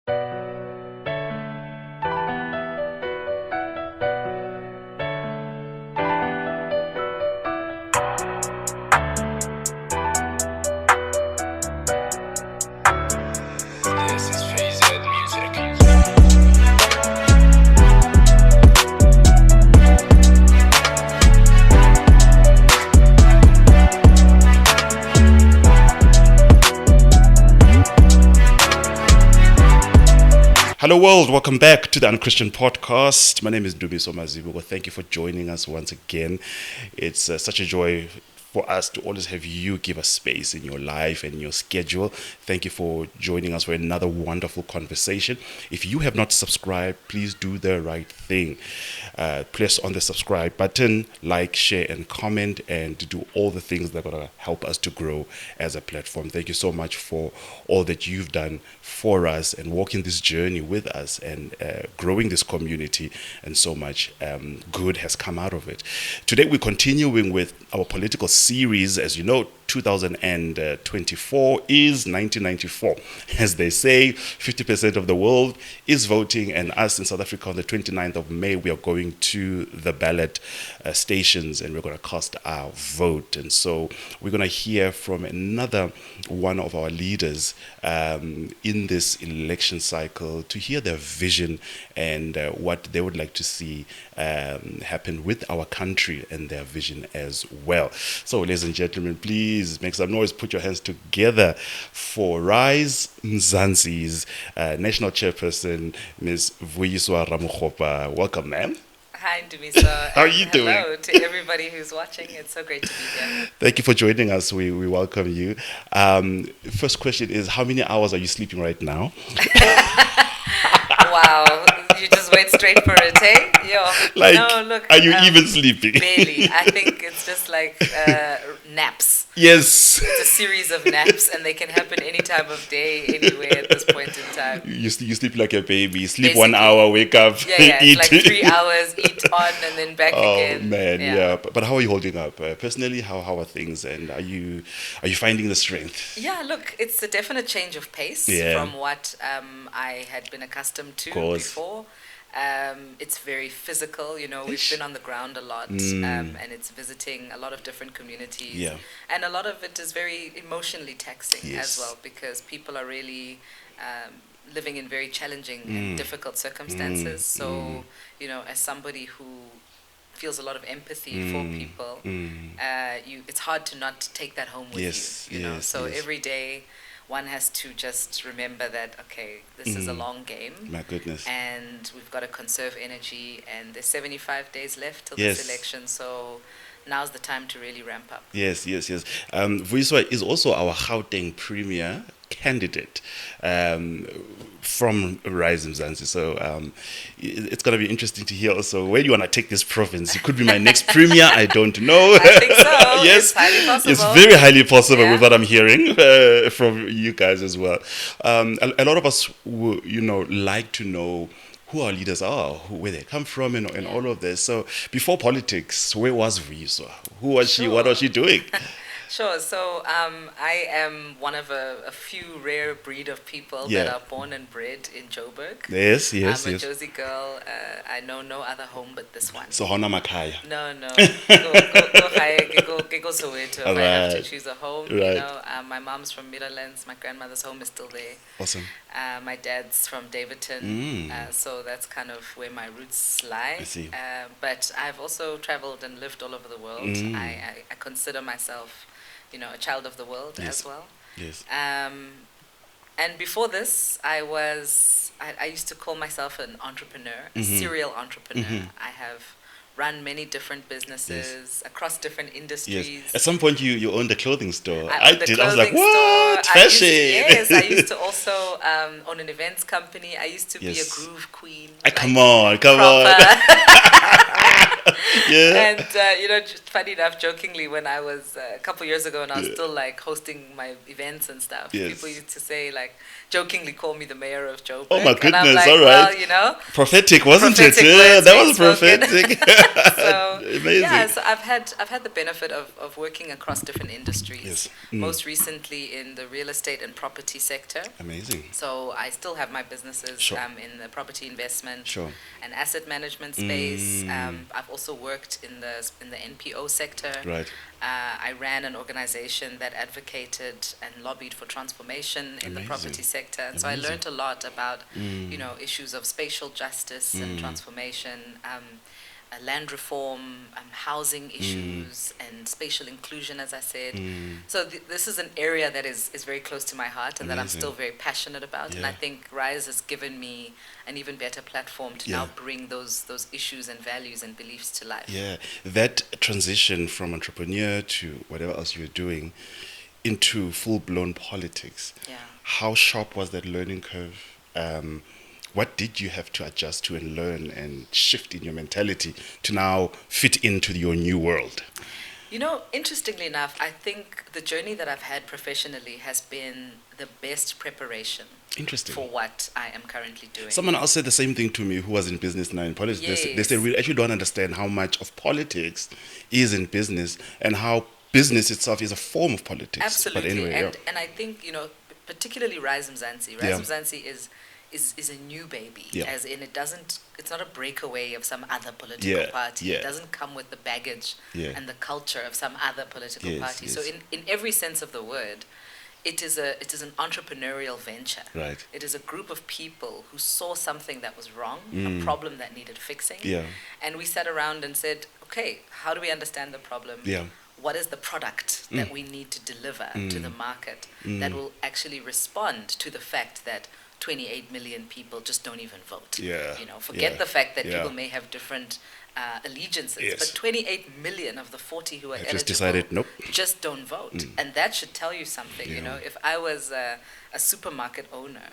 This is VZ Music. Hello world, welcome back to the Unchristian Podcast. My name is Vuyiswa. Thank you for joining us once again. It's such a joy for us to always have you give us space in your life and your schedule. Thank you for joining us for another wonderful conversation. If you have not subscribed, please do the right thing. Press on the subscribe button, like, share, and comment, and do all the things that are going to help us to grow as a platform. Thank you so much for all that you've done for us and walking this journey with us and growing this community, and so much good has come out of it. Today we're continuing with our political series. As you know, 2024 is 1994. As they say, 50% of the world is voting, and us in South Africa on the 29th of May, we are going to the ballot stations and we're going to cast our vote. And so we're going to hear from another one of our leaders in this election cycle to hear their vision and what they would like to see happen with our country and their vision as well. So, ladies and gentlemen, please make some noise, put your hands together for Rise MZANSI's National Chairperson, Ms. Vuyiswa Ramokgopa. Welcome, ma'am. Hi, Dumisa. How are you doing? Hello to everybody who's watching. It's so great to be here. Thank you for joining us. We welcome you. First question is, how many hours are you sleeping right now? Wow, you just went straight for it, eh? Like, look. are you even sleeping? Barely. I think it's just like naps. Yes. It's a series of naps, and they can happen any time of day, anywhere at this point in time. You sleep like a baby. Sleep Basically. 1 hour, wake up, Yeah, eat. like 3 hours, eat on, and then back again. Oh man, yeah. But how are you holding up personally? How are things, and are you finding the strength? Yeah, look, it's a definite change of pace from what I had been accustomed to before. It's very physical, we've been on the ground a lot, and it's visiting a lot of different communities. Yeah. And a lot of it is very emotionally taxing as well, because people are really living in very challenging and difficult circumstances. So, as somebody who feels a lot of empathy for people, it's hard to not take that home with you. So every day one has to just remember that, okay, this is a long game. My goodness. And we've got to conserve energy, and there's 75 days left till this election, so now's the time to really ramp up. Yes. Vuyiswa is also our Gauteng Premier candidate from Rise MZANSI. So it's going to be interesting to hear also where you want to take this province. You could be my next premier. I don't know. I think so. Yes, it's highly possible. It's very highly possible with what I'm hearing from you guys as well. A lot of us, like to know who our leaders are, where they come from, and all of this. So before politics, where was Vuyiswa? Who was she? What was she doing? Sure. So I am one of a few rare breed of people that are born and bred in Joburg. Yes. I'm a Josie girl. I know no other home but this one. So Hona Makaya. No. Go Soweto. If I have to choose a home. Right. My mom's from Midlands. My grandmother's home is still there. Awesome. My dad's from Davidton. So that's kind of where my roots lie. I see. But I've also traveled and lived all over the world. I consider myself, a child of the world as well. Yes. And before this, I used to call myself an entrepreneur, a serial entrepreneur. I have run many different businesses across different industries. Yes. At some point, you owned a clothing store. I was like, what? Fashion. I used to also own an events company. I used to be a groove queen. Come on. Yeah. And just funny enough, jokingly, when I was a couple years ago and I was still like hosting my events and stuff, people used to say, like, jokingly call me the mayor of Joburg. Oh my goodness! And I'm like, all right. well, prophetic, wasn't it? Yeah, that was prophetic. So Amazing. yeah, so I've had the benefit of working across different industries. Yes. Most recently in the real estate and property sector. Amazing. So I still have my businesses Sure. in the property investment Sure. and asset management space. I've also worked in the NPO sector. Right. I ran an organization that advocated and lobbied for transformation in the Amazing. property sector. And so I Amazing. learned a lot about, issues of spatial justice and transformation, land reform, housing issues, and spatial inclusion, as I said. So this is an area that is very close to my heart and that I'm Amazing. still very passionate about. And I Yeah. think Rise has given me an even better platform to now bring those issues and values and beliefs to life. Yeah, that transition from entrepreneur to whatever else you're doing into full-blown politics. Yeah. How sharp was that learning curve? What did you have to adjust to and learn and shift in your mentality to now fit into your new world? Interestingly enough, I think the journey that I've had professionally has been the best preparation Interesting. for what I am currently doing. Someone else said the same thing to me who was in business now in politics. They said, we actually don't understand how much of politics is in business and how business itself is a form of politics. Absolutely. But anyway, and I think, particularly Rise MZANSI. Rise MZANSI is a new baby, as in it's not a breakaway of some other political party. It doesn't come with the baggage and the culture of some other political party. So in every sense of the word, it is an entrepreneurial venture. Right. It is a group of people who saw something that was wrong, a problem that needed fixing. And we sat around and said, okay, how do we understand the problem? What is the product that we need to deliver to the market that will actually respond to the fact that 28 million people just don't even vote? Forget the fact that people may have different allegiances, but 28 million of the 40 who are eligible just decided, nope, just don't vote. And that should tell you something. If I was a supermarket owner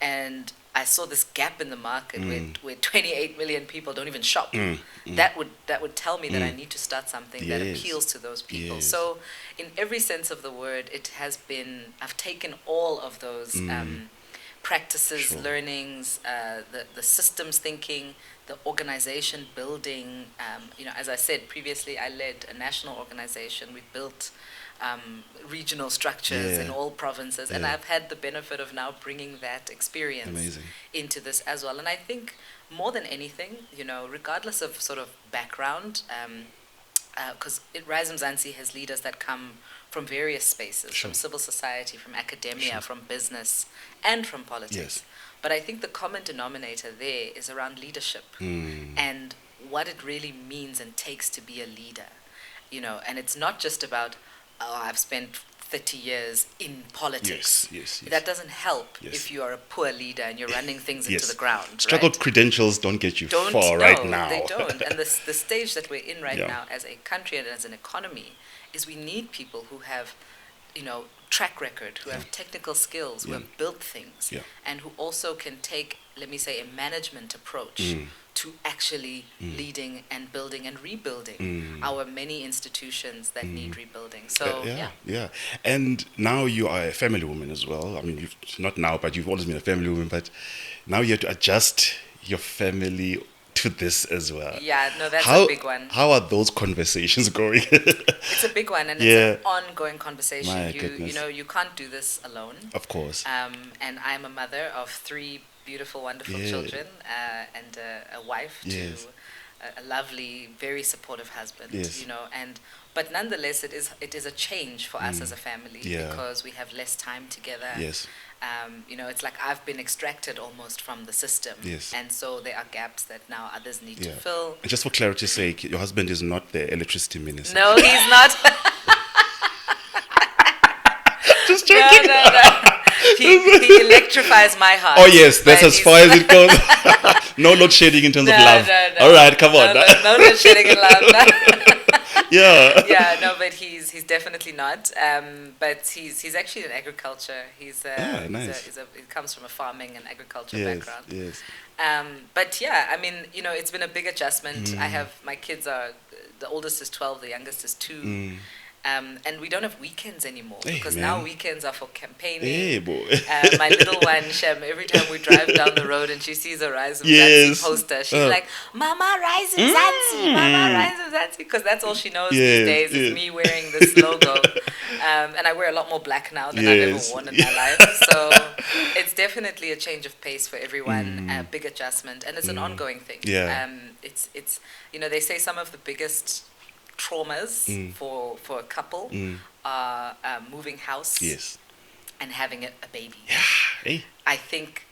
and I saw this gap in the market where 28 million people don't even shop, that would tell me that I need to start something that appeals to those people. So in every sense of the word, I've taken all of those practices, learnings, the systems thinking, the organization building. As I said previously, I led a national organization. We built regional structures in all provinces, and I've had the benefit of now bringing that experience into this as well. And I think more than anything, regardless of sort of background, because Rise MZANSI has leaders that come from various spaces, from civil society, from academia, from business, and from politics. But I think the common denominator there is around leadership and what it really means and takes to be a leader. And it's not just about, I've spent 30 years in politics. That doesn't help if you are a poor leader and you're running things into the ground. Struggle credentials don't get you far right now. They don't. And the stage that we're in right now as a country and as an economy is we need people who have, track record, who have technical skills, who have built things, and who also can take, let me say, a management approach to actually leading and building and rebuilding our many institutions that need rebuilding. So, And now you are a family woman as well. I mean, not now, but you've always been a family woman, but now you have to adjust your family to this as well. Yeah, no, that's a big one. How are those conversations going? It's a big one, and it's an ongoing conversation. My goodness. You can't do this alone. Of course. And I'm a mother of 3 beautiful, wonderful children, and a wife to a lovely, very supportive husband. But nonetheless, it is a change for us as a family because we have less time together. It's like I've been extracted almost from the system, and so there are gaps that now others need to fill. And just for clarity's sake, your husband is not the electricity minister. No, he's not. Just joking. No. He electrifies my heart. Oh yes, that's as far as it goes. No load shedding in terms of love. No. All right, come on. No load shedding in love. Yeah. No, but he's definitely not. But he's actually in agriculture. Nice. He comes from a farming and agriculture background. Yes. But yeah, I mean, it's been a big adjustment. I have my kids are, the oldest is 12, the youngest is 2. And we don't have weekends anymore, Hey, because man. now weekends are for campaigning. Hey, boy. My little one, Shem, every time we drive down the road and she sees a Rise of Yes. Zanzi poster, she's like, Mama, Rise of Zanzi, Mama, Rise of Zanzi, because that's all she knows these days is me wearing this logo. And I wear a lot more black now than I've ever worn in my life. So it's definitely a change of pace for everyone, a big adjustment, and it's an ongoing thing. Yeah. It's they say some of the biggest traumas for a couple are moving house Yes. and having a baby. Yeah. Hey. I think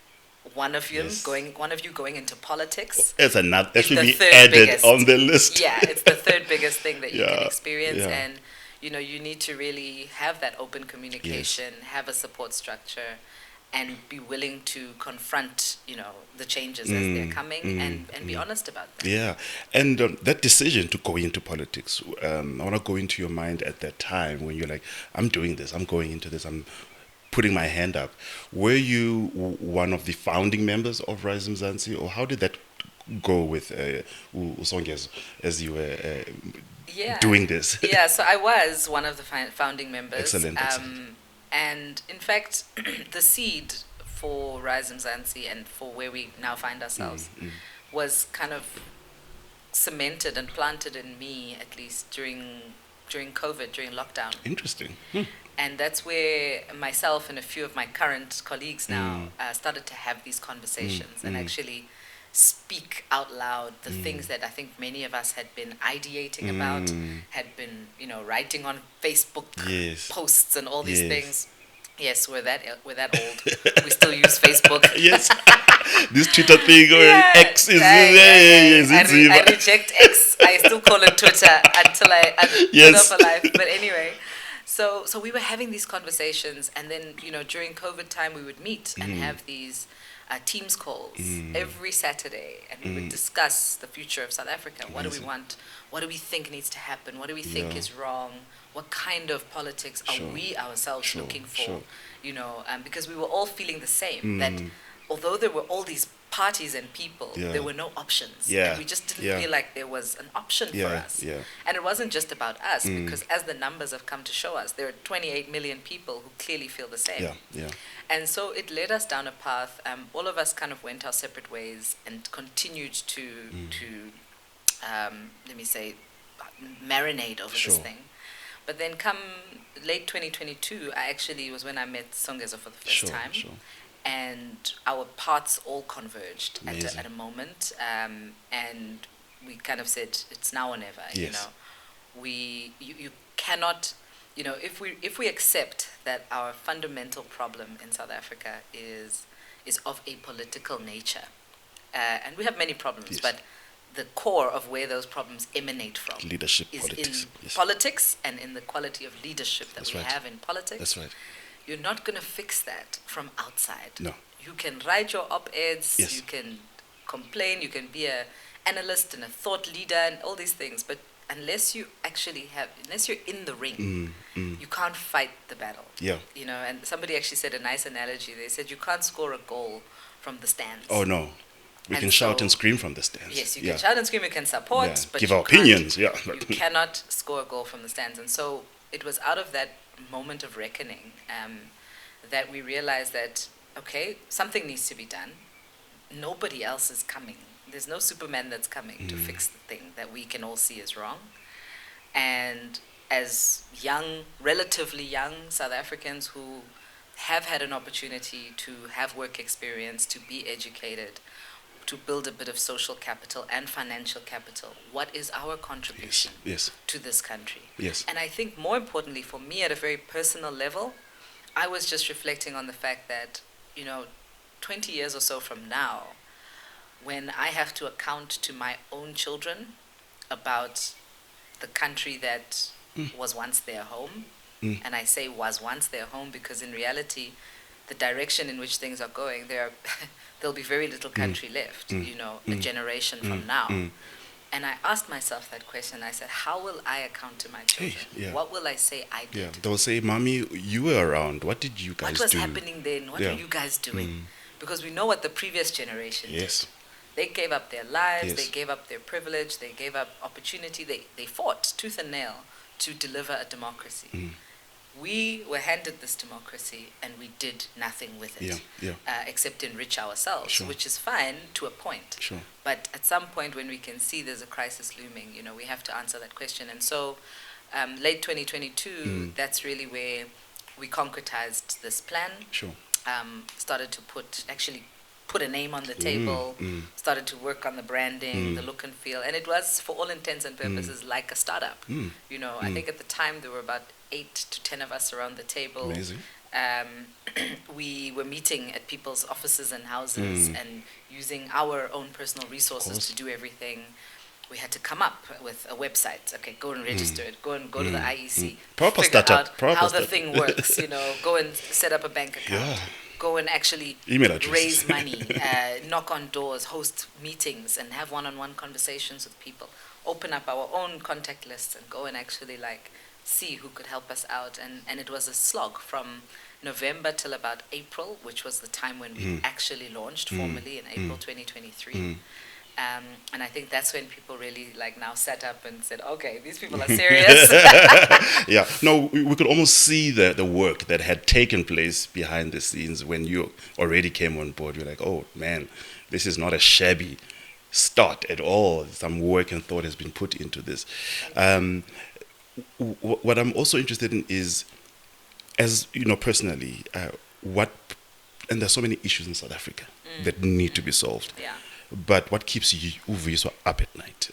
one of you Yes. going into politics. That's another. That is should the be third added biggest. on the list. Yeah, it's the third biggest thing that you can Yeah, experience, yeah. and you need to really have that open communication, have a support structure, and be willing to confront the changes as they're coming, and be honest about them. Yeah, and that decision to go into politics, I want to go into your mind at that time when you're like, I'm doing this, I'm going into this, I'm putting my hand up. Were you one of the founding members of Rise MZANSI, or how did that go with Usonges as you were doing this? Yeah, so I was one of the founding members. Excellent, excellent. And in fact, the seed for Rise MZANSI and for where we now find ourselves was kind of cemented and planted in me, at least during COVID, during lockdown. Interesting. And that's where myself and a few of my current colleagues now started to have these conversations and actually speak out loud the things that I think many of us had been ideating about, had been, writing on Facebook posts and all these things. Yes, we're that old. We still use Facebook. Yes. This Twitter thing or X is I reject X. I still call it Twitter until I put up a life. But anyway, so we were having these conversations, and then during COVID time we would meet and have these Teams calls every Saturday, and we would discuss the future of South Africa. What do we want? What do we think needs to happen? What do we think is wrong? What kind of politics are we ourselves looking for? Because we were all feeling the same, that although there were all these parties and people, there were no options. And we just didn't feel like there was an option for us. And it wasn't just about us, because as the numbers have come to show us, there are 28 million people who clearly feel the same. And so it led us down a path. All of us kind of went our separate ways and continued to let me say, marinate over this thing. But then come late 2022, I actually was when I met Songezo for the first time. And our paths all converged at a moment. And we kind of said, it's now or never. You cannot, if we accept that our fundamental problem in South Africa is of a political nature, and we have many problems, but the core of where those problems emanate from leadership, is politics. in politics and in the quality of leadership that we have in politics. That's right. You're not going to fix that from outside. No. You can write your op-eds, Yes. you can complain, you can be an analyst and a thought leader and all these things, but unless you're in the ring, you can't fight the battle. And somebody actually said a nice analogy. They said you can't score a goal from the stands. Oh, no. We can shout and scream from the stands. Yes, you can shout and scream, you can support, but give our opinions. You cannot score a goal from the stands. And so it was out of that moment of reckoning that we realized that, okay, something needs to be done. Nobody else is coming. There's no Superman that's coming to fix the thing that we can all see is wrong. And as relatively young South Africans who have had an opportunity to have work experience, to be educated, to build a bit of social capital and financial capital, what is our contribution to this country? And I think more importantly for me at a very personal level, I was just reflecting on the fact that, 20 years or so from now, when I have to account to my own children about the country that was once their home, and I say was once their home because in reality, the direction in which things are going, there'll be very little country left, a generation from now. And I asked myself that question. I said, how will I account to my children? What will I say I did? They'll say, Mommy, you were around. What did you guys do? What was happening then? What were you guys doing? Because we know what the previous generation did. They gave up their lives. They gave up their privilege. They gave up opportunity. They fought tooth and nail to deliver a democracy. We were handed this democracy and we did nothing with it, except enrich ourselves, which is fine to a point. Sure. But at some point when we can see there's a crisis looming, we have to answer that question. And so late 2022, that's really where we concretized this plan. Sure. Started to put a name on the table, started to work on the branding, the look and feel. And it was, for all intents and purposes, like a startup. I think at the time there were about 8 to 10 of us around the table. Amazing. We were meeting at people's offices and houses and using our own personal resources to do everything. We had to come up with a website. Okay, go and register it. Go to the IEC. Proper figure startup. out how the thing works. Go and set up a bank account. Yeah. Go and actually Email address. raise money, knock on doors, host meetings, and have one-on-one conversations with people. Open up our own contact lists and go and actually see who could help us out. And it was a slog from November till about April, which was the time when we actually launched formally in April 2023. And I think that's when people really now sat up and said, okay, these people are serious. Yeah. No, we could almost see the work that had taken place behind the scenes when you already came on board. You're like, oh, man, this is not a shabby start at all. Some work and thought has been put into this. What I'm also interested in is, as personally, and there's so many issues in South Africa that need to be solved. Yeah. But what keeps you Vuyiswa up at night?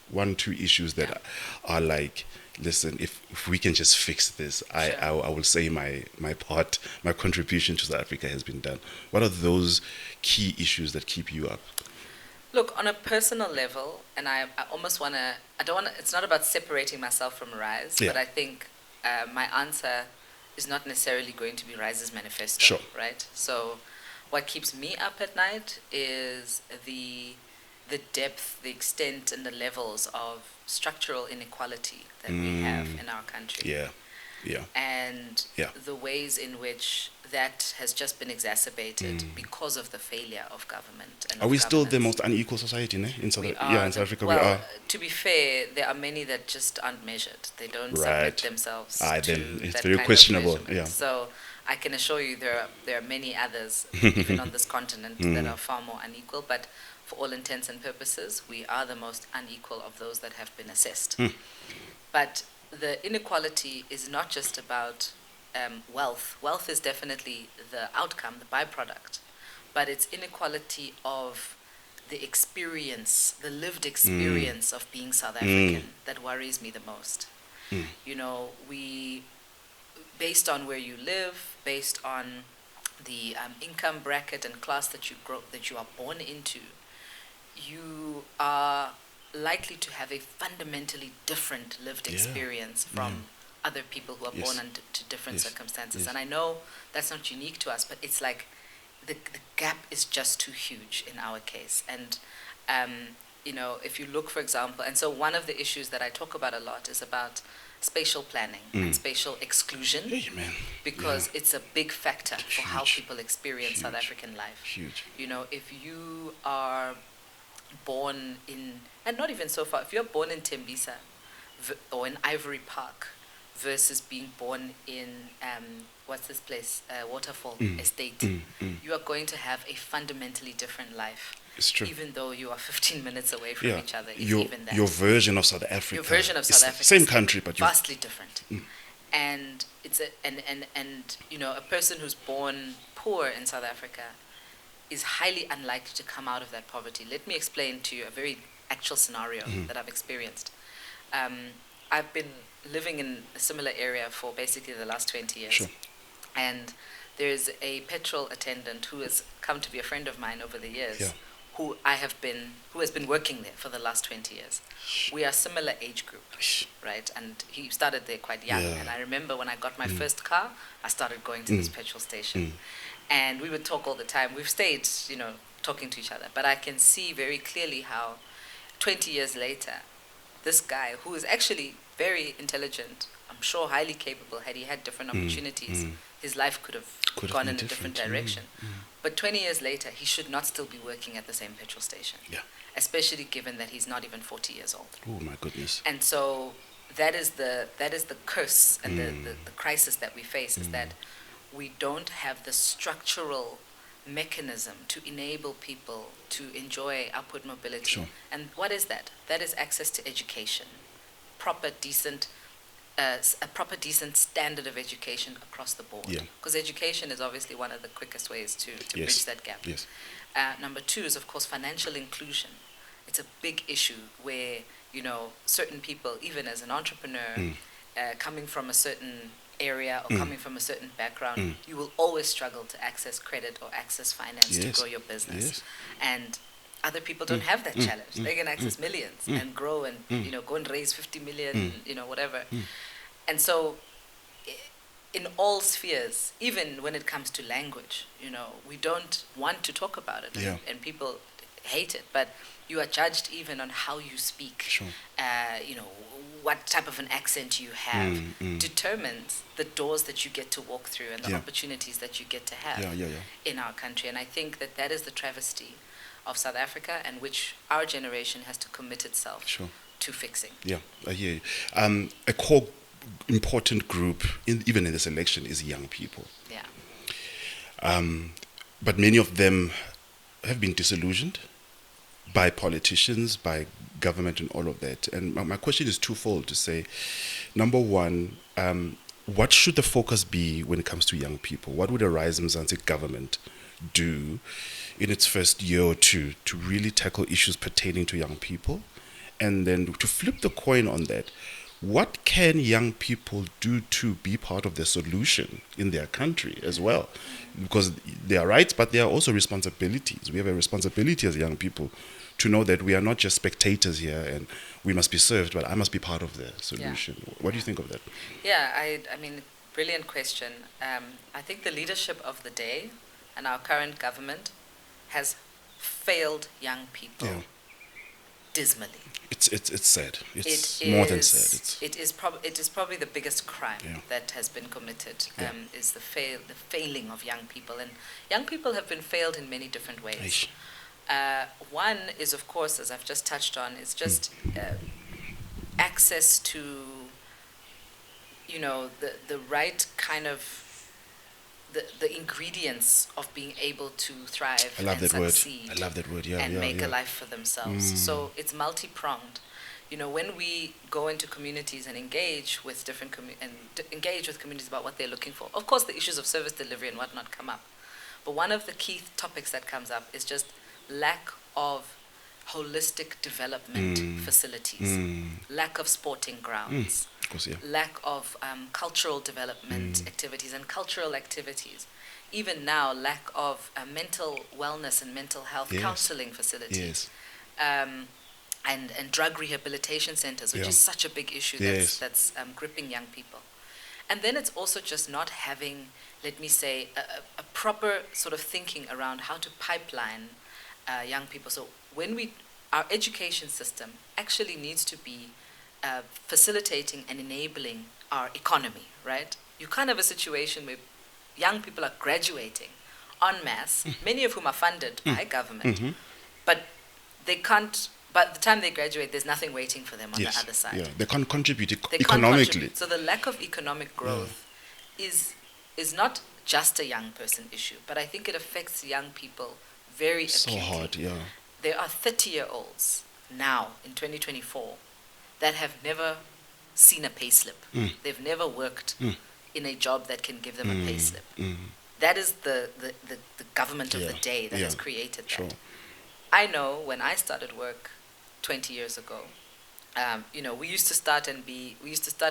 1, 2 issues that are like, listen, if we can just fix this, I will say my part, my contribution to South Africa has been done. What are those key issues that keep you up? Look, on a personal level, and I almost want to, it's not about separating myself from Rise, but I think my answer is not necessarily going to be Rise's manifesto, right? So what keeps me up at night is the depth, the extent, and the levels of structural inequality that we have in our country. And the ways in which that has just been exacerbated because of the failure of government. And are we still the most unequal society in South Africa? Well, we are. To be fair, there are many that just aren't measured. They don't submit themselves to then it's that very kind questionable. of measurement. So I can assure you there are many others, even on this continent, that are far more unequal. But for all intents and purposes, we are the most unequal of those that have been assessed. But the inequality is not just about wealth. Wealth is definitely the outcome, the byproduct. But it's inequality of the experience, the lived experience of being South African that worries me the most. Based on where you live, based on the income bracket and class that you are born into, you are likely to have a fundamentally different lived experience from other people who are born into different circumstances. And I know that's not unique to us, but it's like the gap is just too huge in our case. And if you look, for example, and so one of the issues that I talk about a lot is about spatial planning and spatial exclusion, because it's a big factor for how people experience South African life. Huge. If you are born in, and not even so far, if you're born in Tembisa or in Ivory Park versus being born in, what's this place, Waterfall Estate, you are going to have a fundamentally different life. It's true. Even though you are 15 minutes away from each other, even that. Your version of South Africa. Your version of South Africa. Same country, but vastly different. And it's a person who's born poor in South Africa is highly unlikely to come out of that poverty. Let me explain to you a very actual scenario that I've experienced. I've been living in a similar area for basically the last 20 years. Sure. And there's a petrol attendant who has come to be a friend of mine over the years, who has been working there for the last 20 years. We are similar age group, right? And he started there quite young. And I remember when I got my first car, I started going to this petrol station. And we would talk all the time. We've stayed, talking to each other. But I can see very clearly how 20 years later, this guy, who is actually very intelligent, I'm sure highly capable, had he had different opportunities, his life could have gone in a different direction. But 20 years later, he should not still be working at the same petrol station. Especially given that he's not even 40 years old. Oh, my goodness. And so that is the curse and the crisis that we face, is that we don't have the structural mechanism to enable people to enjoy upward mobility. Sure. And what is that? That is access to education, proper, decent, a proper, decent standard of education across the board. Yeah. Because education is obviously one of the quickest ways to Yes. bridge that gap. Yes. Number two is, of course, financial inclusion. It's a big issue where, you know, certain people, even as an entrepreneur, coming from a certain area or coming from a certain background, you will always struggle to access credit or access finance to Yes. grow your business. Yes. And other people don't have that challenge. They can access millions and grow and, you know, go and raise 50 million, you know, whatever. And so in all spheres, even when it comes to language, you know, we don't want to talk about it, Yeah. and people hate it, but you are judged even on how you speak. Sure. You know, what type of an accent you have determines the doors that you get to walk through and the Yeah. opportunities that you get to have Yeah. in our country. And I think that that is the travesty of South Africa, and which our generation has to commit itself Sure. to fixing. Yeah, I hear you. A core important group, even in this election, is young people. Yeah. But many of them have been disillusioned by politicians, by government, and all of that. And my question is twofold to say, number one, what should the focus be when it comes to young people? What would a Rise MZANSI government do in its first year or two to really tackle issues pertaining to young people? And then to flip the coin on that, what can young people do to be part of the solution in their country as well? Because they are rights, but there are also responsibilities. We have a responsibility as young people to know that we are not just spectators here and we must be served, but I must be part of the solution. Yeah. What do you think of that? Yeah, I mean, brilliant question. I think the leadership of the day and our current government has failed young people dismally. It's sad. It's more than sad. It is probably the biggest crime that has been committed. Is the failing of young people, and young people have been failed in many different ways. One is, of course, as I've just touched on, is just access to, you know, the right kind of the ingredients of being able to thrive and succeed. I love that word. And make a life for themselves. So it's multi-pronged. You know, when we go into communities and engage with different engage with communities about what they're looking for, of course, the issues of service delivery and whatnot come up. But one of the key topics that comes up is just lack of holistic development facilities, lack of sporting grounds, of course, lack of cultural development activities and cultural activities. Even now, lack of mental wellness and mental health counseling facilities. And drug rehabilitation centers, which is such a big issue that's gripping young people. And then it's also just not having, let me say, a proper sort of thinking around how to pipeline young people. So our education system actually needs to be facilitating and enabling our economy, right? You can't have a situation where young people are graduating en masse, many of whom are funded by government, but they can't. By the time they graduate, there's nothing waiting for them on the other side. Yeah, they can't contribute They economically. can't contribute. So the lack of economic growth is not just a young person issue, but I think it affects young people very acutely. So hard, There are 30-year-olds now in 2024 that have never seen a payslip. They've never worked in a job that can give them a payslip. That is the government of the day that has created that. Sure. I know when I started work 20 years ago, you know, we used to start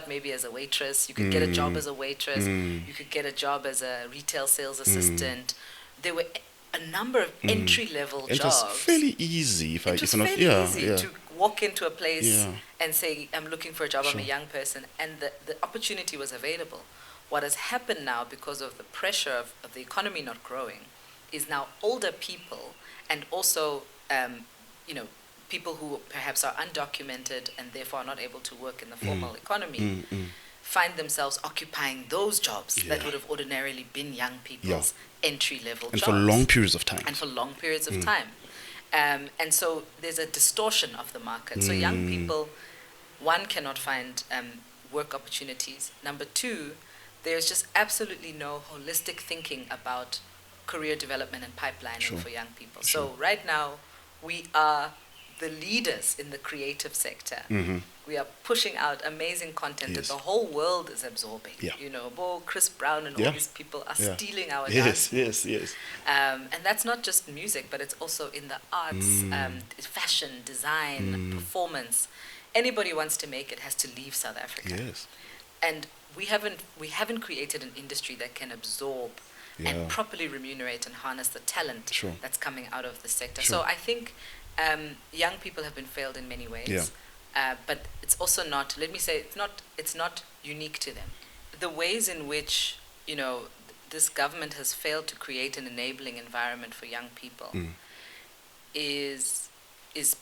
maybe as a waitress. You could get a job as a waitress. You could get a job as a retail sales assistant. There were a number of entry-level jobs. It was fairly easy. It was fairly easy to walk into a place and say, I'm looking for a job, I'm a young person, and the opportunity was available. What has happened now, because of the pressure of the economy not growing, is now older people and also, you know, people who perhaps are undocumented and therefore are not able to work in the formal economy find themselves occupying those jobs that would have ordinarily been young people's entry-level jobs. And for long periods of time. And so there's a distortion of the market. So young people one, cannot find work opportunities. Number two, there's just absolutely no holistic thinking about career development and pipelining Sure. for young people. Sure. So right now, we are the leaders in the creative sector. Mm-hmm. We are pushing out amazing content Yes. that the whole world is absorbing. Yeah. You know, Chris Brown and Yeah. all these people are Yeah. stealing our Yes, dance. yes. And that's not just music, but it's also in the arts, fashion, design, performance. Anybody wants to make it has to leave South Africa. Yes. And we haven't created an industry that can absorb and properly remunerate and harness the talent Sure. that's coming out of the sector. Sure. So I think young people have been failed in many ways. Yeah. But it's also not, let me say, it's not unique to them. The ways in which, you know, this government has failed to create an enabling environment for young people is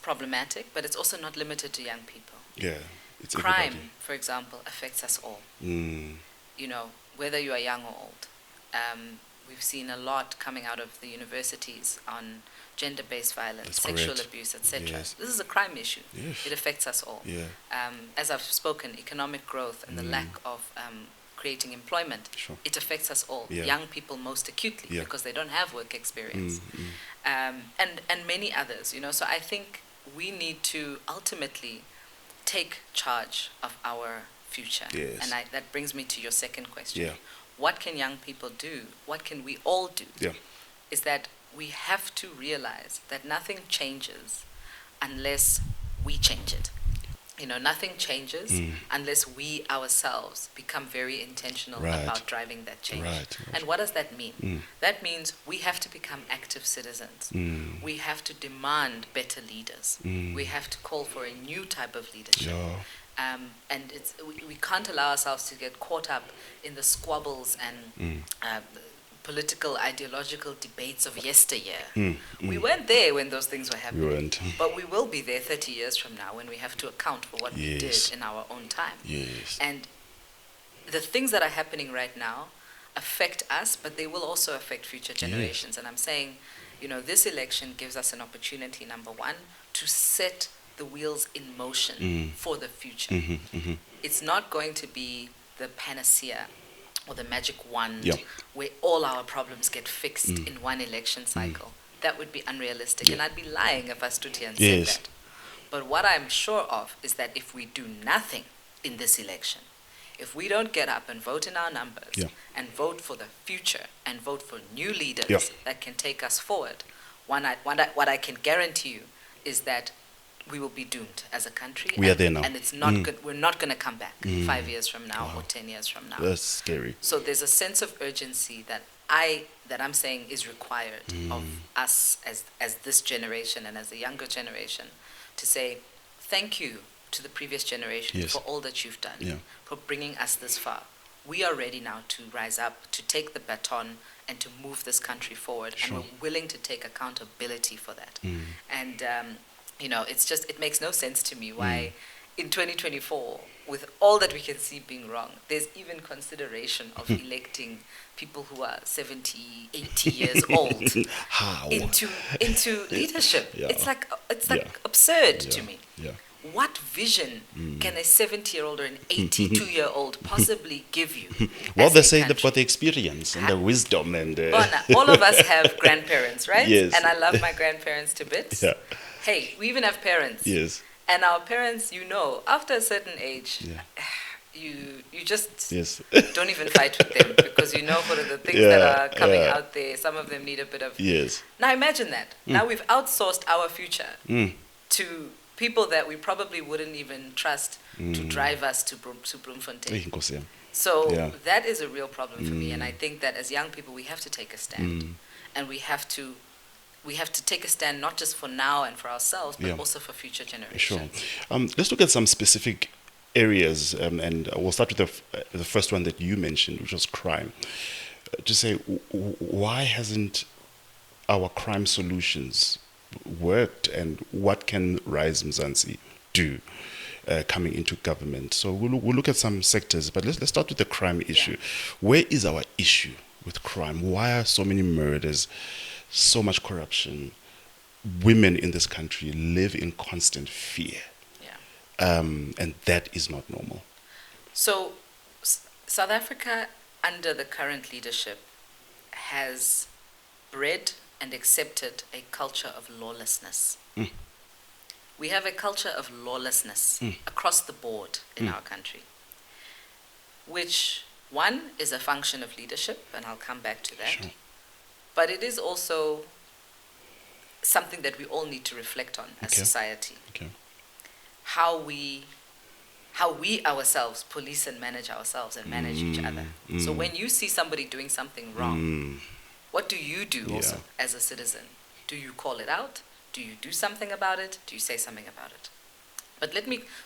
problematic, but it's also not limited to young people. Yeah. It's Crime, everybody. for example, affects us all. Mm. You know, whether you are young or old. We've seen a lot coming out of the universities on gender-based violence, That's sexual correct. abuse, etc. Yes. This is a crime issue. Yes. It affects us all. Yeah. As I've spoken, economic growth and the lack of creating employment, Sure. it affects us all. Yeah. Young people most acutely Yeah. because they don't have work experience. And many others, you know. So I think we need to ultimately take charge of our future. Yes. And that brings me to your second question. Yeah. What can young people do? What can we all do? Yeah. Is that we have to realize that nothing changes unless we change it. You know, nothing changes unless we ourselves become very intentional Right. about driving that change. Right. And what does that mean? That means we have to become active citizens. We have to demand better leaders. We have to call for a new type of leadership. Yeah. And we can't allow ourselves to get caught up in the squabbles and political, ideological debates of yesteryear. We weren't there when those things were happening. We weren't. But we will be there 30 years from now when we have to account for what we Yes. did in our own time. Yes. And the things that are happening right now affect us, but they will also affect future generations. And I'm saying, you know, this election gives us an opportunity, number one, to set the wheels in motion for the future. It's not going to be the panacea or the magic wand where all our problems get fixed in one election cycle. That would be unrealistic. And I'd be lying if I stood here and said that. But what I'm sure of is that if we do nothing in this election, if we don't get up and vote in our numbers and vote for the future and vote for new leaders that can take us forward, what I can guarantee you is that we will be doomed as a country. We are there now. And it's not we're not going to come back 5 years from now or 10 years from now. That's scary. So there's a sense of urgency that I'm saying is required of us as this generation and as the younger generation to say thank you to the previous generation for all that you've done, for bringing us this far. We are ready now to rise up, to take the baton and to move this country forward. And we're willing to take accountability for that. And, you know, it makes no sense to me why in 2024, with all that we can see being wrong, there's even consideration of electing people who are 70, 80 years old into leadership. It's like absurd to me. What vision can a 70-year-old or an 82-year-old possibly give you? Well, they say they've got the experience and the wisdom and... Bona, all of us have grandparents, right? Yes. And I love my grandparents to bits. Yeah. Hey, we even have parents. Yes. And our parents, you know, after a certain age, you just don't even fight with them because you know what are the things that are coming out there. Some of them need a bit of... Yes. Now imagine that. Now we've outsourced our future to people that we probably wouldn't even trust to drive us to Bloemfontein. So that is a real problem for me. And I think that as young people, we have to take a stand. And we have to take a stand not just for now and for ourselves, but also for future generations. Sure. Let's look at some specific areas, and we'll start with the first one that you mentioned, which was crime. To say, why hasn't our crime solutions worked, and what can Rise MZANSI do coming into government? So we'll look at some sectors, but let's start with the crime issue. Where is our issue with crime? Why are so many murders, so much corruption? Women in this country live in constant fear. and that is not normal. So, South Africa, under the current leadership, has bred and accepted a culture of lawlessness. Mm. We have a culture of lawlessness across the board in our country, which, one, is a function of leadership, and I'll come back to that. Sure. But it is also something that we all need to reflect on as Okay. society. Okay. How we ourselves police and manage ourselves and manage each other. So when you see somebody doing something wrong, what do you do also as a citizen? Do you call it out? Do you do something about it? Do you say something about it? But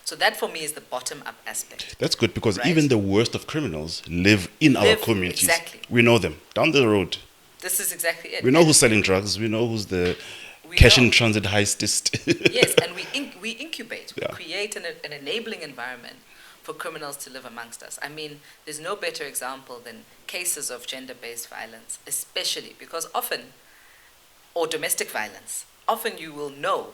so that for me is the bottom-up aspect. That's good, because Right. even the worst of criminals live in our communities. Exactly. We know them down the road. This is exactly it. We know who's selling drugs. We know who's the We cash know. in transit heistist. Yes, and we incubate, we Yeah. create an enabling environment for criminals to live amongst us. I mean, there's no better example than cases of gender-based violence, especially because often, or domestic violence, often you will know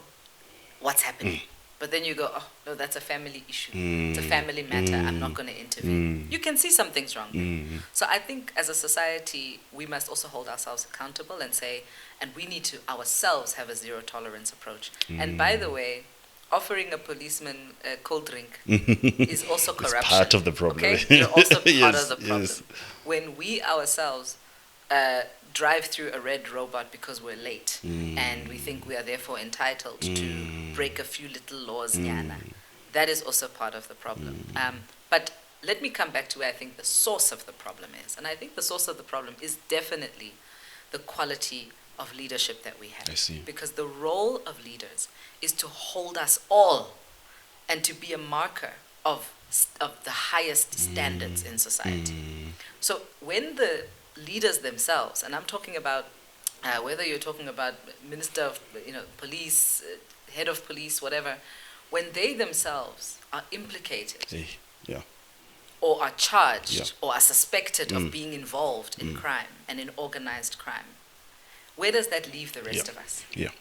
what's happening. But then you go, oh, no, that's a family issue. It's a family matter. I'm not going to intervene. You can see something's wrong there. So I think as a society, we must also hold ourselves accountable and say, and we need to ourselves have a zero tolerance approach. And by the way, offering a policeman a cold drink is also It's corruption. part of the problem. Okay? You're also part Yes, of the problem. yes. When we ourselves drive through a red robot because we're late and we think we are therefore entitled to break a few little laws, nyana, that is also part of the problem. But let me come back to where I think the source of the problem is. And I think the source of the problem is definitely the quality of leadership that we have. I see. Because the role of leaders is to hold us all and to be a marker of the highest standards in society. So when the leaders themselves, and I'm talking about whether you're talking about minister of police, head of police, whatever, when they themselves are implicated Yeah. or are charged Yeah. or are suspected of being involved in crime and in organized crime, where does that leave the rest of us? Yeah.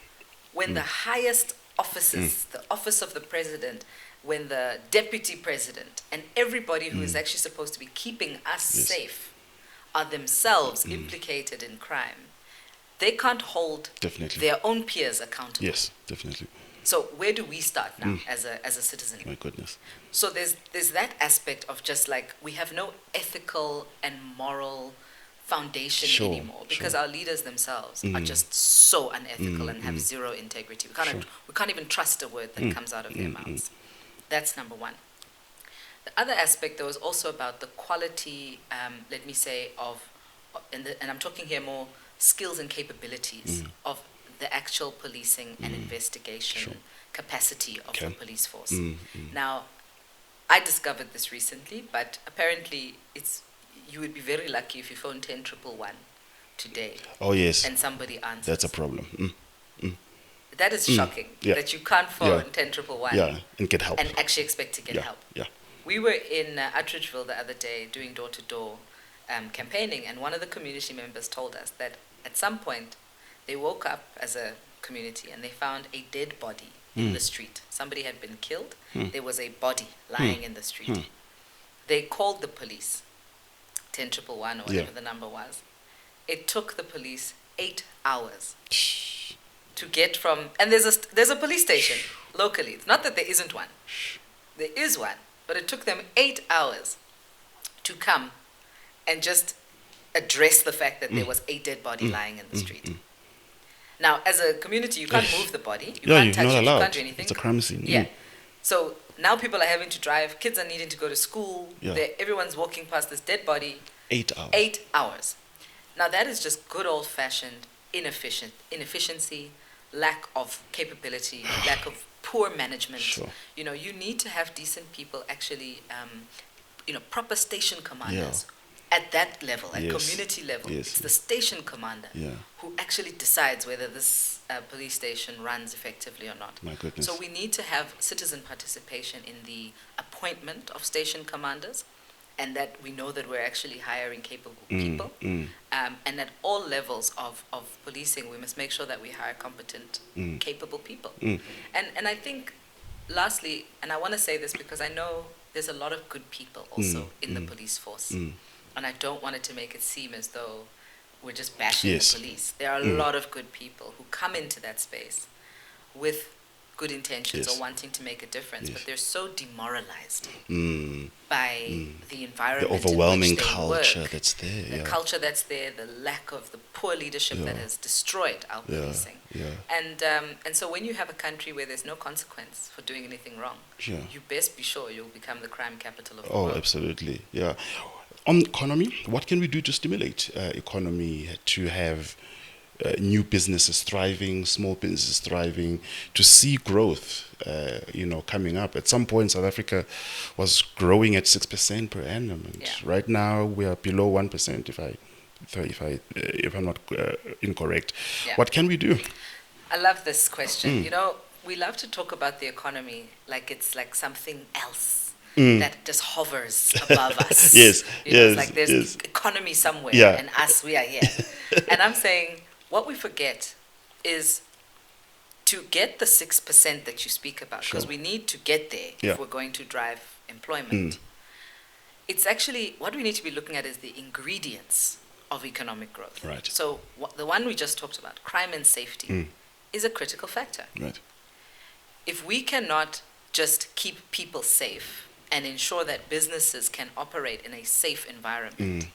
When the highest offices, the office of the president, when the deputy president, and everybody who is actually supposed to be keeping us safe are themselves implicated in crime, they can't hold Definitely. their own peers accountable. Yes, definitely. So where do we start now as a citizen? My goodness. So there's that aspect of just like we have no ethical and moral foundation Sure, anymore because sure. our leaders themselves are just so unethical and have zero integrity. We can't even trust a word that comes out of their mouths. That's number one. The other aspect, though, is also about the quality, let me say, and I'm talking here more skills and capabilities of the actual policing and investigation capacity of the police force. Now, I discovered this recently, but apparently you would be very lucky if you phone 10 111 today Oh, yes. and somebody answers. That's a problem. That is shocking, Yeah. that you can't phone 10 111 Yeah, and get help. and actually expect to get Yeah, help. yeah. We were in Attridgeville the other day doing door-to-door campaigning, and one of the community members told us that at some point they woke up as a community and they found a dead body in the street. Somebody had been killed. There was a body lying in the street. They called the police, 10 111 or whatever the number was. It took the police 8 hours to get from, and there's a police station locally. It's not that there isn't one. There is one, but it took them 8 hours to come and just address the fact that there was a dead body lying in the street. Now, as a community, you can't move the body. You can't touch you're not it. allowed. You can't do anything. It's a crime scene. Yeah. So now people are having to drive. Kids are needing to go to school. Yeah. Everyone's walking past this dead body. 8 hours. 8 hours. Now that is just good old-fashioned inefficiency, lack of capability, lack of poor management. Sure. You need to have decent people actually, proper station commanders at that level, at community level. Yes. It's the station commander who actually decides whether this police station runs effectively or not. My goodness. So we need to have citizen participation in the appointment of station commanders, and that we know that we're actually hiring capable people. And at all levels of policing, we must make sure that we hire competent, capable people. And I think lastly, and I want to say this because I know there's a lot of good people also in the police force. And I don't want it to make it seem as though we're just bashing Yes. the police. There are a lot of good people who come into that space with good intentions Yes. or wanting to make a difference, Yes. but they're so demoralized Mm. by the environment, The overwhelming in which they culture work, that's there. the Yeah. culture that's there, the lack of the poor leadership that Yeah. has destroyed our Yeah. policing. Yeah. And so when you have a country where there's no consequence for doing anything wrong, Yeah. you best be sure you'll become the crime capital of the Oh, world. absolutely. Yeah. On economy, what can we do to stimulate economy to have new businesses thriving, small businesses thriving, to see growth, coming up? At some point, South Africa was growing at 6% per annum, and Yeah. right now we are below 1%. If I'm not incorrect, Yeah. what can we do? I love this question. You know, we love to talk about the economy like it's like something else that just hovers above us. Yes, You know, yes, it's like there's yes. economy somewhere Yeah. and us, we are here. And I'm saying what we forget is to get the 6% that you speak about, because Sure. we need to get there Yeah. if we're going to drive employment. It's actually, what we need to be looking at is the ingredients of economic growth. Right. So the one we just talked about, crime and safety, is a critical factor. Right. If we cannot just keep people safe and ensure that businesses can operate in a safe environment,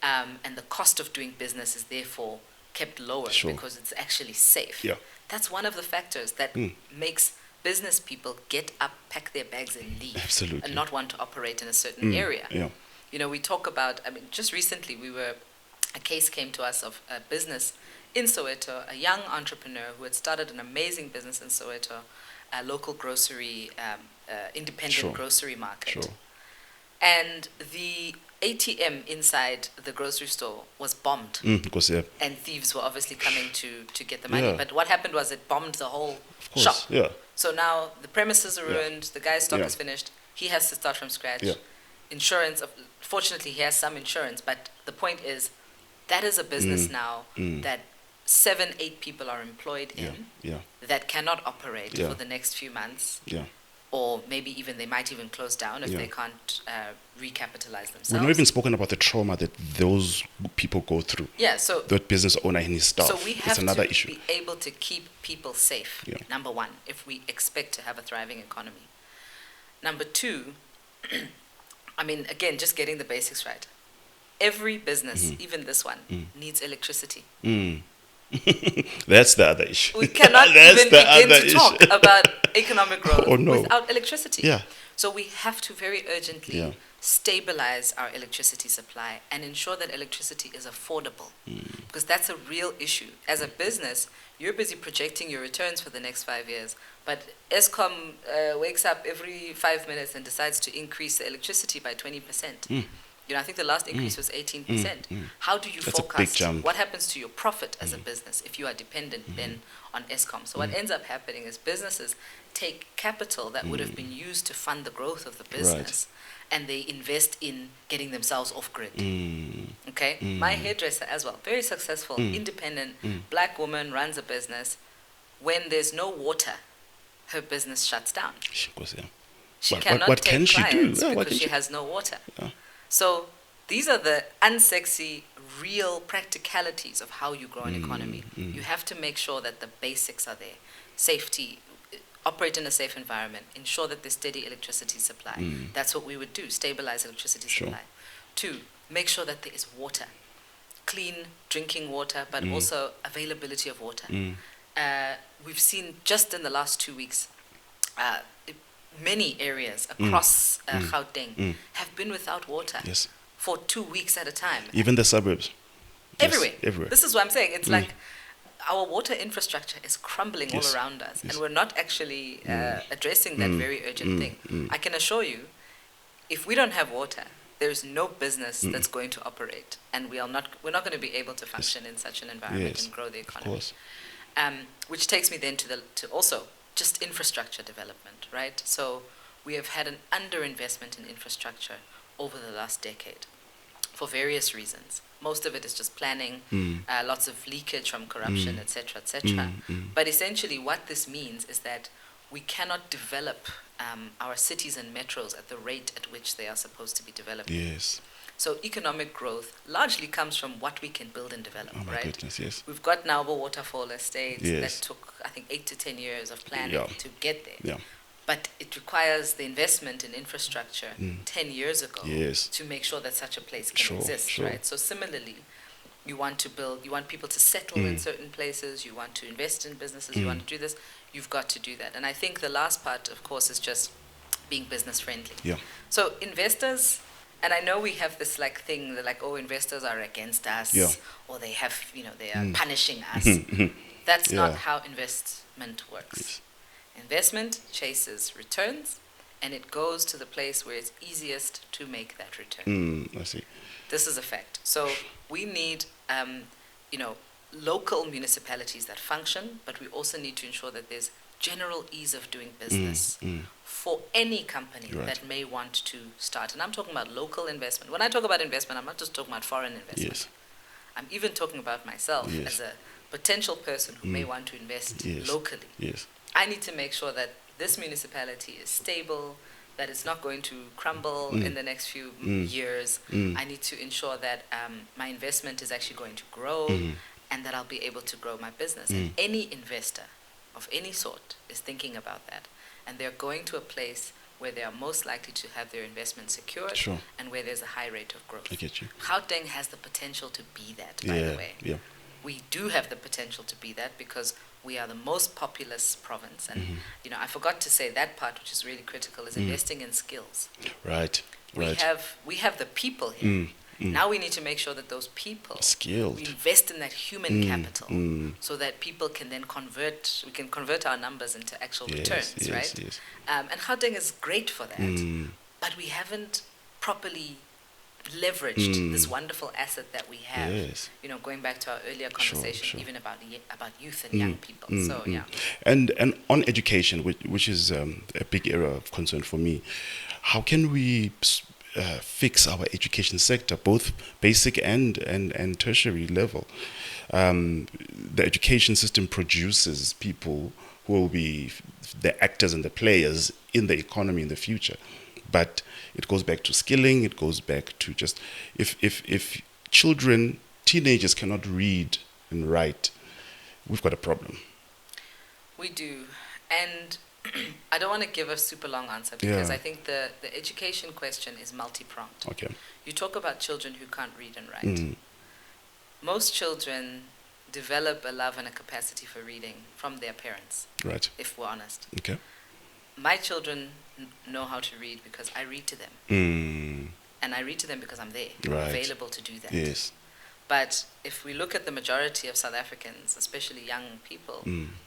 and the cost of doing business is therefore kept lower Sure. because it's actually safe, Yeah. that's one of the factors that makes business people get up, pack their bags and leave. Absolutely. And not want to operate in a certain area. Yeah. You know, we talk about, I mean, just recently a case came to us of a business in Soweto, a young entrepreneur who had started an amazing business in Soweto, a local grocery, independent Sure. grocery market. Sure. And the ATM inside the grocery store was bombed. Because yeah, And thieves were obviously coming to get the money. Yeah. But what happened was it bombed the whole of course. shop. Yeah. So now the premises are Yeah. ruined, the guy's stock Yeah. is finished, he has to start from scratch. Yeah. Insurance, fortunately, he has some insurance, but the point is that is a business now that 7-8 people are employed Yeah. in Yeah. that cannot operate Yeah. for the next few months, Yeah. or maybe even they might even close down if Yeah. they can't recapitalize themselves. We've not even spoken about the trauma that those people go through. Yeah, so That business owner and his staff. So we have it's another to issue. be able to keep people safe, Yeah. number one, if we expect to have a thriving economy. Number two, I mean, again, just getting the basics right. Every business, even this one, needs electricity. That's the other issue. We cannot That's even the begin other to issue. talk about economic growth Oh, no. without electricity. Yeah. So we have to very urgently Yeah. stabilize our electricity supply and ensure that electricity is affordable, because that's a real issue. As a business, you're busy projecting your returns for the next 5 years, but Eskom wakes up every 5 minutes and decides to increase the electricity by 20%. You know, I think the last increase was 18%. How do you That's a big forecast jump. what happens to your profit as a business if you are dependent then on Eskom? So what ends up happening is businesses take capital that would have been used to fund the growth of the business, and they invest in getting themselves off grid. Okay? My hairdresser as well, very successful, independent, black woman, runs a business. When there's no water, her business shuts down. Because, yeah. She What- cannot what take can she do? clients Yeah, what because can she she- has no water. Yeah. So these are the unsexy, real practicalities of how you grow an economy. You have to make sure that the basics are there. Safety, operate in a safe environment, ensure that there's steady electricity supply. That's what we would do, stabilize electricity Sure. supply. 2, make sure that there is water, clean drinking water, but also availability of water. We've seen just in the last 2 weeks, many areas across Gauteng have been without water Yes. for 2 weeks at a time. Even the suburbs. Yes, Everywhere. everywhere. This is what I'm saying. It's like our water infrastructure is crumbling Yes. all around us, Yes. and we're not actually addressing that very urgent thing. I can assure you, if we don't have water, there's no business that's going to operate, and we're not going to be able to function in such an environment Yes, and grow the of economy. course. Which takes me then to also just infrastructure development, right? So we have had an underinvestment in infrastructure over the last decade for various reasons. Most of it is just planning, lots of leakage from corruption, etc., etc. But essentially what this means is that we cannot develop our cities and metros at the rate at which they are supposed to be developed. Yes. So economic growth largely comes from what we can build and develop, Oh my right? goodness, yes. We've got Nauvoo Waterfall Estate Yes. that took, I think, 8 to 10 years of planning Yeah. to get there. Yeah. But it requires the investment in infrastructure 10 years ago Yes. to make sure that such a place can Sure, exist, sure. right? So similarly, you want people to settle in certain places, you want to invest in businesses, you want to do this, you've got to do that. And I think the last part, of course, is just being business friendly. Yeah. So investors, and I know we have this thing that investors are against us, Yeah. or they are punishing us. That's Yeah. not how investment works. Yes. Investment chases returns, and it goes to the place where it's easiest to make that return. I see. This is a fact. So we need, local municipalities that function, but we also need to ensure that there's general ease of doing business for any company Right. that may want to start. And I'm talking about local investment. When I talk about investment, I'm not just talking about foreign investment. Yes. I'm even talking about myself Yes. as a potential person who may want to invest Yes. locally. Yes. I need to make sure that this municipality is stable, that it's not going to crumble in the next few years. I need to ensure that my investment is actually going to grow and that I'll be able to grow my business. And any investor of any sort is thinking about that. And they're going to a place where they are most likely to have their investment secured Sure. and where there's a high rate of growth. I get you. Gauteng has the potential to be that, by the way. Yeah. We do have the potential to be that because we are the most populous province. And, I forgot to say that part, which is really critical, is investing in skills. Right. We Right. have the people here. Now we need to make sure that those people, Skilled. we invest in that human capital so that people can then we can convert our numbers into actual returns, yes, right? Yes. And Gauteng is great for that. But we haven't properly leveraged this wonderful asset that we have. Yes. Going back to our earlier conversation, sure. even about youth and young people. So yeah. And on education, which is a big area of concern for me, how can we fix our education sector, both basic and tertiary level? The education system produces people who will be the actors and the players in the economy in the future. But it goes back to skilling, it goes back to just, if teenagers cannot read and write, we've got a problem. We do. And I don't want to give a super long answer because Yeah. I think the education question is multi-pronged. Okay. You talk about children who can't read and write. Most children develop a love and a capacity for reading from their parents, Right. if we're honest. Okay. My children know how to read because I read to them. And I read to them because I'm there, Right. available to do that. Yes. But if we look at the majority of South Africans, especially young people,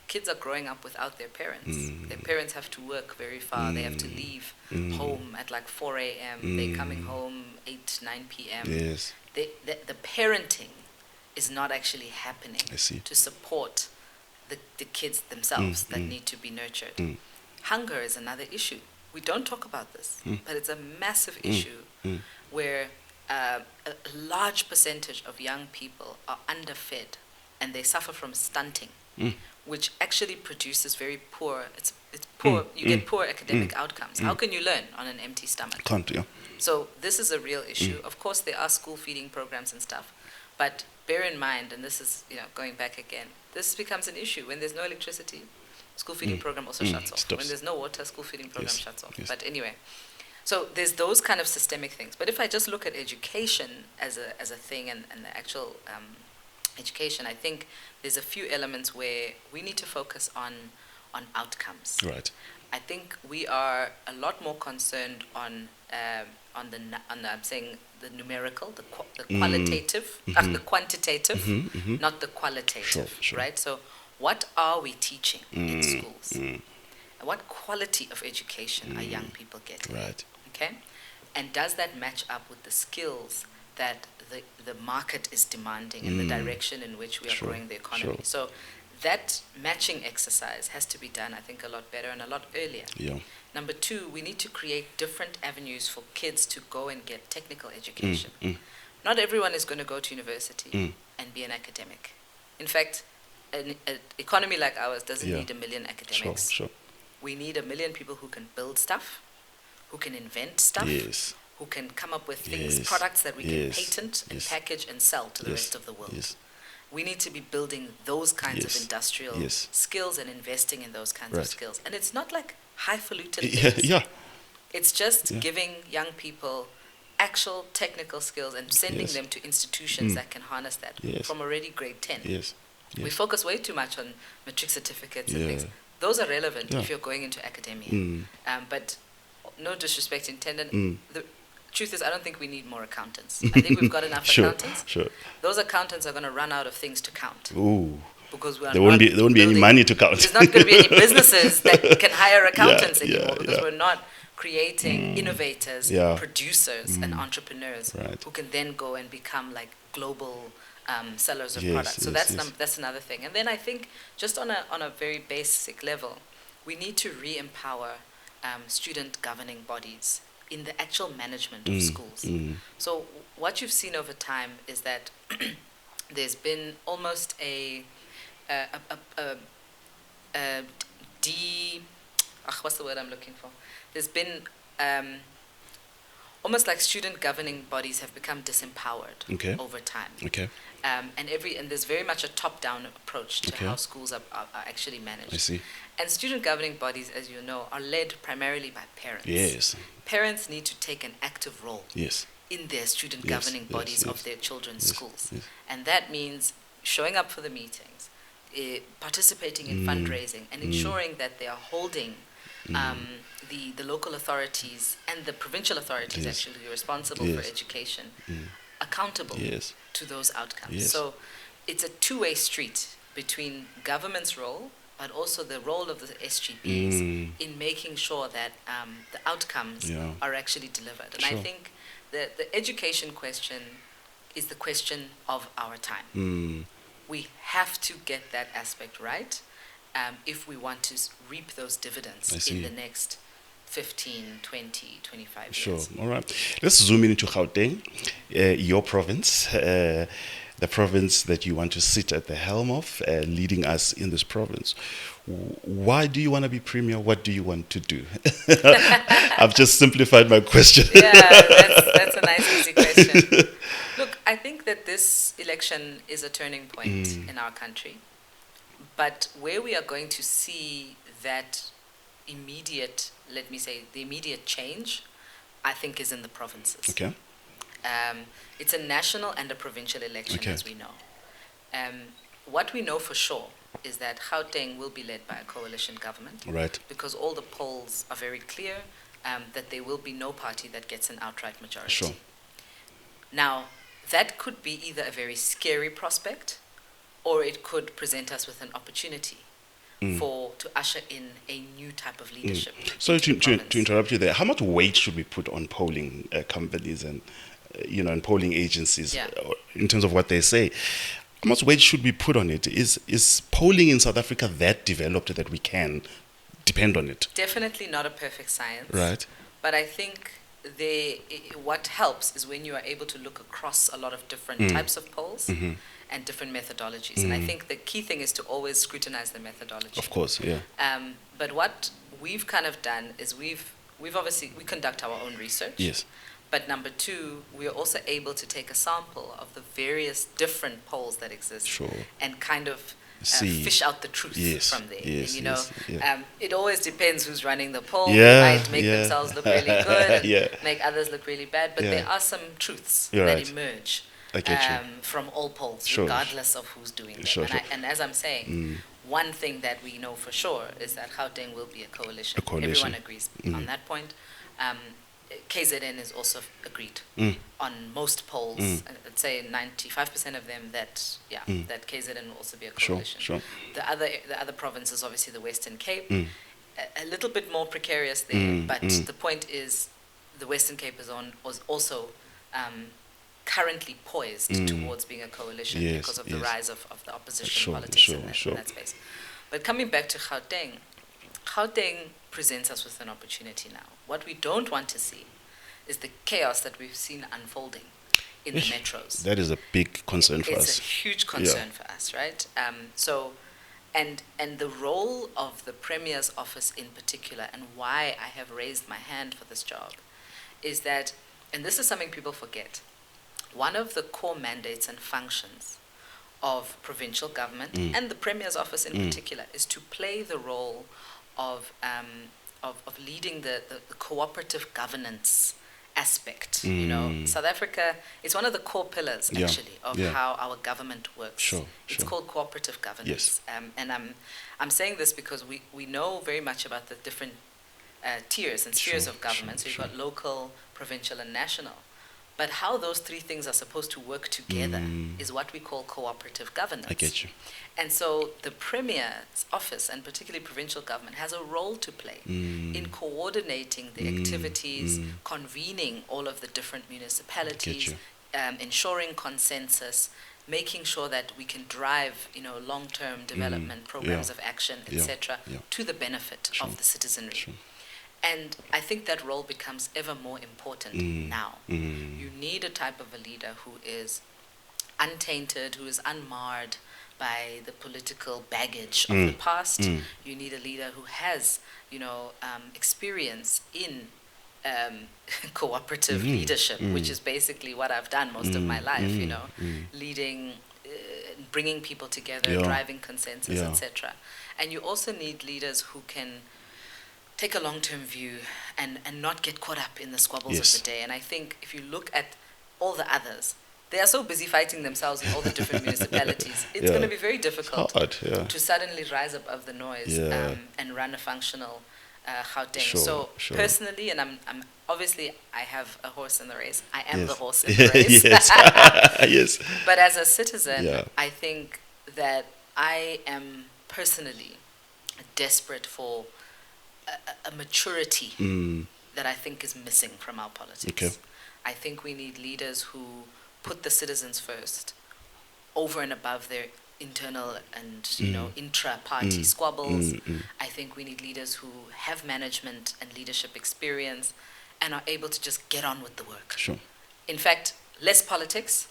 kids are growing up without their parents. Their parents have to work very far. They have to leave home at 4 a.m. They're coming home 8, 9 p.m. Yes. The parenting is not actually happening I see. to support the kids themselves that need to be nurtured. Hunger is another issue. We don't talk about this, but it's a massive issue where a large percentage of young people are underfed and they suffer from stunting, which actually produces very poor, it's poor, you get poor academic outcomes. How can you learn on an empty stomach? Can't, yeah. So this is a real issue. Of course, there are school feeding programs and stuff, but bear in mind, and this is going back again, this becomes an issue when there's no electricity. School feeding program also shuts off. Stops. When there's no water, school feeding program shuts off. Yes. But anyway, so there's those kind of systemic things. But if I just look at education as a thing and the actual education, I think there's a few elements where we need to focus on outcomes. Right. I think we are a lot more concerned on I'm saying the numerical, the qualitative, the quantitative, not the qualitative, Sure. right? So what are we teaching in schools? And what quality of education are young people getting? Right. Okay? And does that match up with the skills that the market is demanding and the direction in which we are growing the economy? So that matching exercise has to be done, I think, a lot better and a lot earlier. Yeah. Number two, we need to create different avenues for kids to go and get technical education. Not everyone is going to go to university and be an academic. In fact, an economy like ours doesn't need 1 million academics. Sure. We need 1 million people who can build stuff, who can invent stuff, Yes. who can come up with things, Yes. products that we can Yes. patent and Yes. package and sell to the Yes. rest of the world. Yes. We need to be building those kinds of Yes. industrial Yes. skills and investing in those kinds Right. of skills. And it's not like highfalutin Yeah. things. Yeah. It's just Yeah. giving young people actual technical skills and sending Yes. them to institutions that can harness that Yes. from already grade 10. Yes. We Yes. focus way too much on matric certificates and Yeah. things. Those are relevant Yeah. if you're going into academia. Mm. But no disrespect intended. Mm. The truth is, I don't think we need more accountants. I think we've got enough Sure. accountants. Sure. Those accountants are going to run out of things to count Ooh. because we are There won't not be any building- money to count. There's not going to be any businesses that can hire accountants Yeah, anymore because yeah. we're not creating innovators, Yeah. producers, and entrepreneurs Right. who can then go and become like global sellers of Yes, products. So yes, that's yes. that's another thing. And then I think just on a very basic level, we need to re-empower student governing bodies in the actual management of schools. Mm. So what you've seen over time is that there's been almost what's the word I'm looking for? There's been almost like student governing bodies have become disempowered Okay. over time. Okay. And there's very much a top-down approach to Okay. how schools are actually managed. I see. And student governing bodies, as you know, are led primarily by parents. Yes. Parents need to take an active role Yes. in their student Yes, governing yes, bodies yes. of their children's Yes, schools. yes. And that means showing up for the meetings, participating in fundraising, and ensuring that they are holding the local authorities and the provincial authorities Yes. actually responsible for Yes. education accountable Yes. to those outcomes. Yes. So it's a two-way street between government's role but also the role of the SGBs in making sure that the outcomes Yeah. are actually delivered. And I Sure. think the education question is the question of our time. Mm. We have to get that aspect right if we want to reap those dividends I see. in the next 15, 20, 25 Sure. years. All right. Let's zoom in into Gauteng, your province, the province that you want to sit at the helm of, leading us in this province. Why do you want to be premier? What do you want to do? I've just simplified my question. Yeah, that's a nice, easy question. Look, I think that this election is a turning point in our country. But where we are going to see that immediate, let me say, the immediate change, I think is in the provinces. Okay. It's a national and a provincial election, Okay. as we know. What we know for sure is that Gauteng will be led by a coalition government Right. because all the polls are very clear that there will be no party that gets an outright majority. Sure. Now, that could be either a very scary prospect or it could present us with an opportunity to usher in a new type of leadership. So into the to province. interrupt you there, how much weight should we put on polling companies and and polling agencies Yeah. in terms of what they say? How much weight should we put on it? Is polling in South Africa that developed that we can depend on it? Definitely not a perfect science. Right. But I think what helps is when you are able to look across a lot of different types of polls and different methodologies. And I think the key thing is to always scrutinize the methodology. Of course, yeah. But what we've kind of done is we've obviously, we conduct our own research. Yes. But number two, we are also able to take a sample of the various different polls that exist Sure. and kind of See. fish out the truth Yes, from there. yes, And, yes, yeah. it always depends who's running the poll. Yeah, They might make yeah. themselves look really good and Yeah. make others look really bad. But Yeah. there are some truths You're that right. emerge I get you. from all polls, Sure. regardless of who's doing them. Sure, and, sure. and as I'm saying, one thing that we know for sure is that Gauteng will be a coalition. A coalition. Everyone agrees on that point. KZN is also agreed on most polls. I'd say 95% of them that that KZN will also be a Sure, coalition. sure. The other provinces, obviously the Western Cape, a little bit more precarious there. But the point is, the Western Cape was also currently poised towards being a coalition Yes, because of the yes. rise of the opposition Sure, politics sure, in sure. that space. But coming back to Gauteng, Gauteng presents us with an opportunity now. What we don't want to see is the chaos that we've seen unfolding in the metros. That is a big concern for It's us. a huge concern for us, right? So And the role of the Premier's office in particular, and why I have raised my hand for this job, is that, and this is something people forget, one of the core mandates and functions of provincial government and the Premier's office in particular is to play the role of leading the cooperative governance aspect. You know, South Africa is one of the core pillars actually of how our government works. It's called cooperative governance. And I'm saying this because we know very much about the different tiers and spheres of government. So you've got local, provincial, and national. But how those three things are supposed to work together is what we call cooperative governance. I get you. And so the Premier's office, and particularly provincial government, has a role to play in coordinating the activities, convening all of the different municipalities, ensuring consensus, making sure that we can drive, long-term development programs of action, etc., to the benefit of the citizenry. And I think that role becomes ever more important now. You need a type of a leader who is untainted, who is unmarred by the political baggage of the past. You need a leader who has, experience in cooperative leadership, which is basically what I've done most of my life, leading, bringing people together, driving consensus, etc. And you also need leaders who can take a long-term view and not get caught up in the squabbles of the day. And I think if you look at all the others, they are so busy fighting themselves in all the different municipalities. It's going to be very difficult to suddenly rise above the noise and run a functional Gauteng. Personally, and I'm obviously I have a horse in the race. I am the horse in the race. Yes. But as a citizen, I think that I am personally desperate for a maturity that I think is missing from our politics. I think we need leaders who put the citizens first, over and above their internal and intra-party squabbles. I think we need leaders who have management and leadership experience and are able to just get on with the work. In fact, less politics.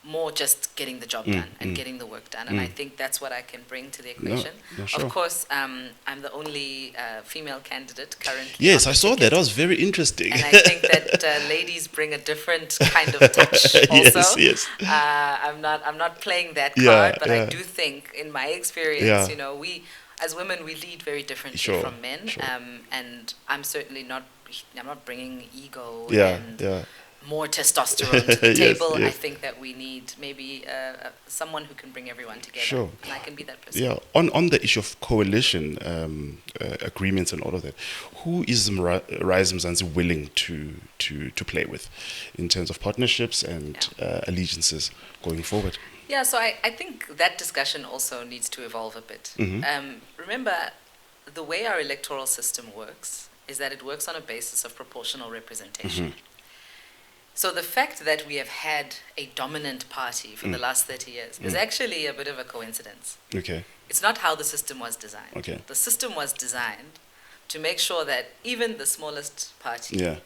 More just getting the job done and getting the work done. And I think that's what I can bring to the equation. Of course, I'm the only female candidate currently. Yes, I saw that. That was very interesting. And I think that ladies bring a different kind of touch also. Yes. I'm not playing that card, but I do think, in my experience, we, as women, we lead very differently from men. And I'm certainly not bringing ego and more testosterone to the table. I think that we need maybe someone who can bring everyone together, and I can be that person. On the issue of coalition agreements and all of that, who is Rise MZANSI willing to play with in terms of partnerships and allegiances going forward? So I think that discussion also needs to evolve a bit. Remember, the way our electoral system works is that it works on a basis of proportional representation. So the fact that we have had a dominant party for the last 30 years is actually a bit of a coincidence. It's not how the system was designed. The system was designed to make sure that even the smallest party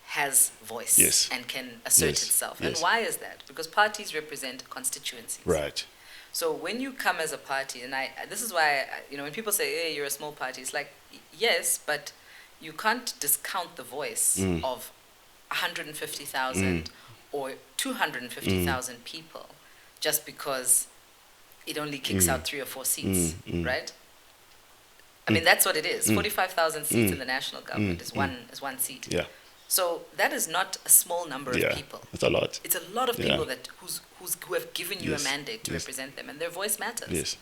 has voice and can assert itself. And why is that? Because parties represent constituencies. So when you come as a party, and this is why, when people say, hey, you're a small party, it's like, yes, but you can't discount the voice of 150,000 or 250,000 people just because it only kicks out 3 or 4 seats, right? I mean, that's what it is. 45,000 seats in the national government is one seat. So that is not a small number of people. It's a lot. It's a lot of people that who have given you a mandate to represent them, and their voice matters.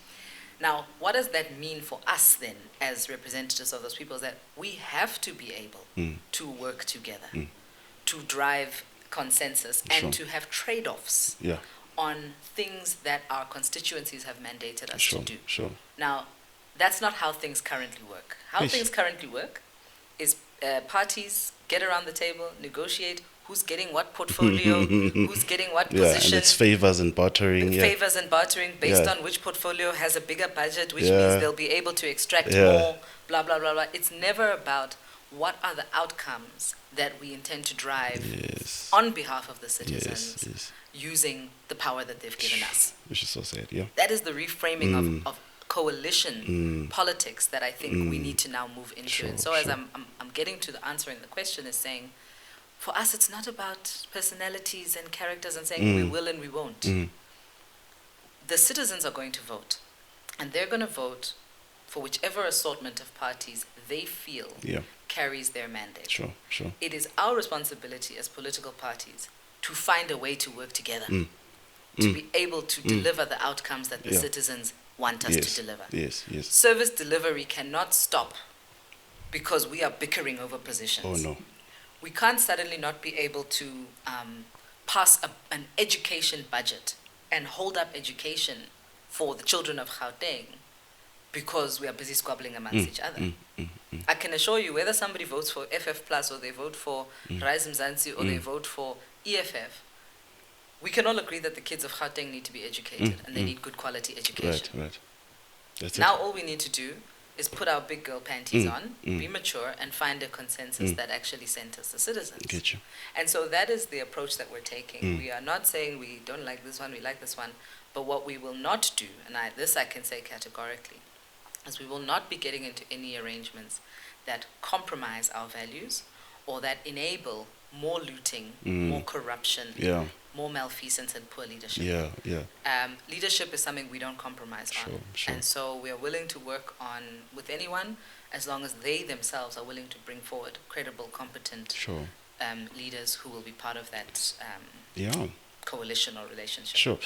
Now, what does that mean for us then, as representatives of those people? Is that we have to be able to work together, to drive consensus, and to have trade-offs on things that our constituencies have mandated us to do. Now, that's not how things currently work. How things currently work is parties get around the table, negotiate who's getting what portfolio, who's getting what position. And it's favors and bartering. Favors and bartering based on which portfolio has a bigger budget, which means they'll be able to extract more, blah, blah, blah, blah. It's never about what are the outcomes that we intend to drive on behalf of the citizens using the power that they've given us. Which is so sad, That is the reframing of coalition politics that I think we need to now move into. Sure, and so as sure. I'm getting to the answering the question is saying, for us, it's not about personalities and characters and saying we will and we won't. The citizens are going to vote, and they're going to vote for whichever assortment of parties they feel carries their mandate. Sure, sure. It is our responsibility as political parties to find a way to work together, to be able to deliver the outcomes that the citizens want us to deliver. Yes, yes. Service delivery cannot stop because we are bickering over positions. Oh, no. We can't suddenly not be able to pass an education budget and hold up education for the children of Gauteng because we are busy squabbling amongst each other. I can assure you, whether somebody votes for FF Plus or they vote for Rise MZANSI or they vote for EFF, we can all agree that the kids of Gauteng need to be educated and they need good quality education. Right. That's Now it. all we need to do is put our big girl panties on, be mature, and find a consensus that actually centers the citizens. Get you. And so that is the approach that we're taking. We are not saying we don't like this one, we like this one, but what we will not do, and this I can say categorically, is we will not be getting into any arrangements that compromise our values or that enable more looting, more corruption, more malfeasance and poor leadership. Leadership is something we don't compromise on. Sure. And so we are willing to work on with anyone as long as they themselves are willing to bring forward credible, competent leaders who will be part of that coalition or relationship. Sure.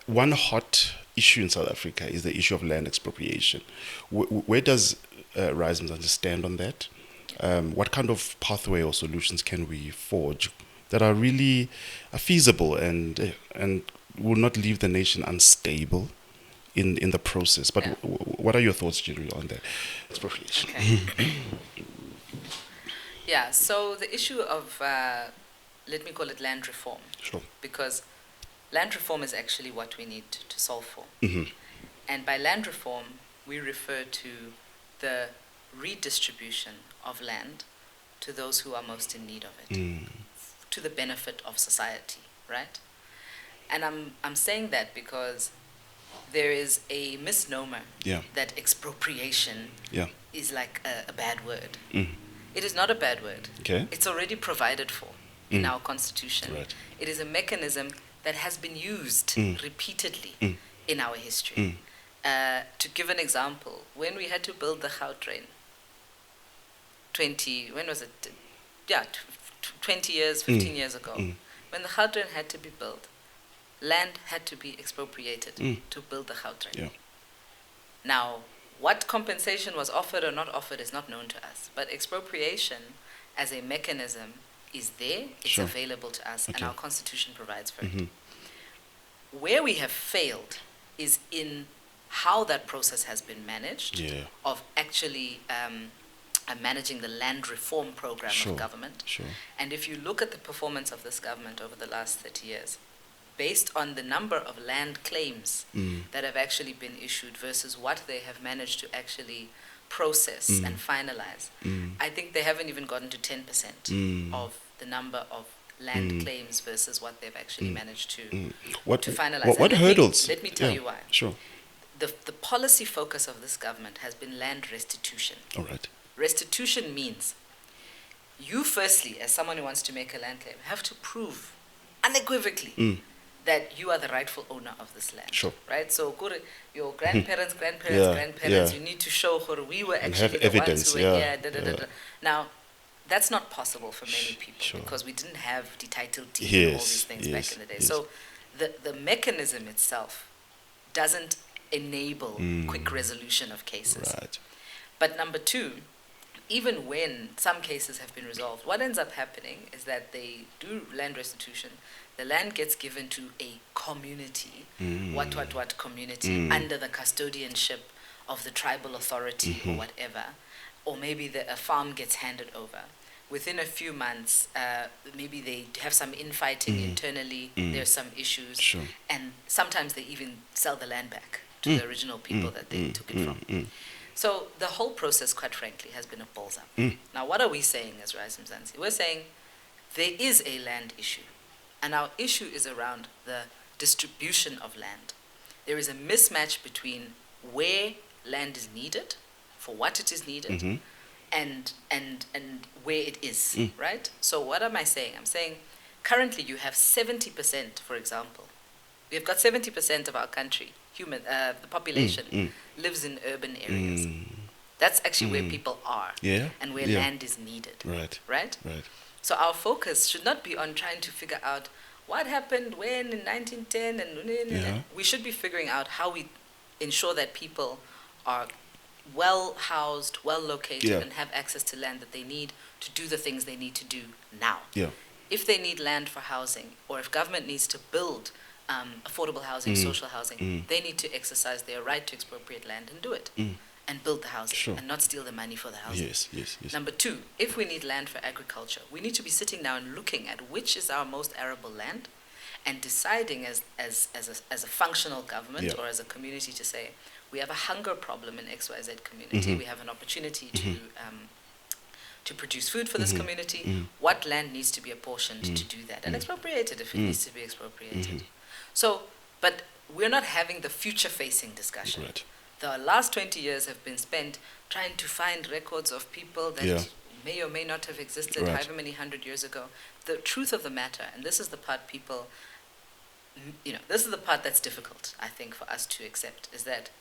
One hot issue in South Africa is the issue of land expropriation. Where does Rise MZANSI stand on that? What kind of pathway or solutions can we forge that are really feasible and will not leave the nation unstable in the process? But what are your thoughts generally on that expropriation? Okay. So the issue of, let me call it land reform. Sure. Because land reform is actually what we need to solve for. Mm-hmm. And by land reform, we refer to the redistribution of land to those who are most in need of it, to the benefit of society, right? And I'm saying that because there is a misnomer that expropriation is like a bad word. It is not a bad word. Okay. It's already provided for in our constitution. Right. It is a mechanism that has been used repeatedly in our history. To give an example, when we had to build the Gautrain, 20 years, 15 years ago, when the Gautrain had to be built, land had to be expropriated to build the Gautrain. Yeah. Now, what compensation was offered or not offered is not known to us, but expropriation as a mechanism is there, it's available to us, and our constitution provides for it. Where we have failed is in how that process has been managed, of actually managing the land reform program of government. And if you look at the performance of this government over the last 30 years, based on the number of land claims that have actually been issued versus what they have managed to actually process and finalize, I think they haven't even gotten to 10% of the number of land claims versus what they've actually managed to finalize. What hurdles? Let me tell you why. Sure. The policy focus of this government has been land restitution. All right. Restitution means you firstly, as someone who wants to make a land claim, have to prove unequivocally that you are the rightful owner of this land. Sure. Right? So your grandparents, grandparents, you need to show we were actually the ones who were here. Now, that's not possible for many people because we didn't have the title deed and all these things back in the day. So the mechanism itself doesn't enable quick resolution of cases. Right. But number two, even when some cases have been resolved, what ends up happening is that they do land restitution. The land gets given to a community, what community, under the custodianship of the tribal authority or whatever. Or maybe a farm gets handed over. Within a few months, maybe they have some infighting internally, there's some issues, and sometimes they even sell the land back to the original people that they took it from. So the whole process, quite frankly, has been a balls up. Now, what are we saying as Rise MZANSI? We're saying there is a land issue, and our issue is around the distribution of land. There is a mismatch between where land is needed, for what it is needed, and where it is, right? So what am I saying? I'm saying currently you have 70%, for example. We've got 70% of our country, the population, lives in urban areas. That's actually where people are, and where land is needed. Right? So our focus should not be on trying to figure out what happened when in 1910, and we should be figuring out how we ensure that people are well housed, well located, and have access to land that they need to do the things they need to do now. If they need land for housing, or if government needs to build affordable housing, social housing, they need to exercise their right to expropriate land and do it. And build the housing and not steal the money for the housing. Yes. Number two, if we need land for agriculture, we need to be sitting down and looking at which is our most arable land and deciding as a functional government or as a community to say, we have a hunger problem in XYZ community. We have an opportunity to produce food for this community. What land needs to be apportioned to do that? And expropriated if it needs to be expropriated. So, but we're not having the future-facing discussion. The last 20 years have been spent trying to find records of people that may or may not have existed however many 100 years ago. The truth of the matter, and this is the part people, this is the part that's difficult, I think, for us to accept, is that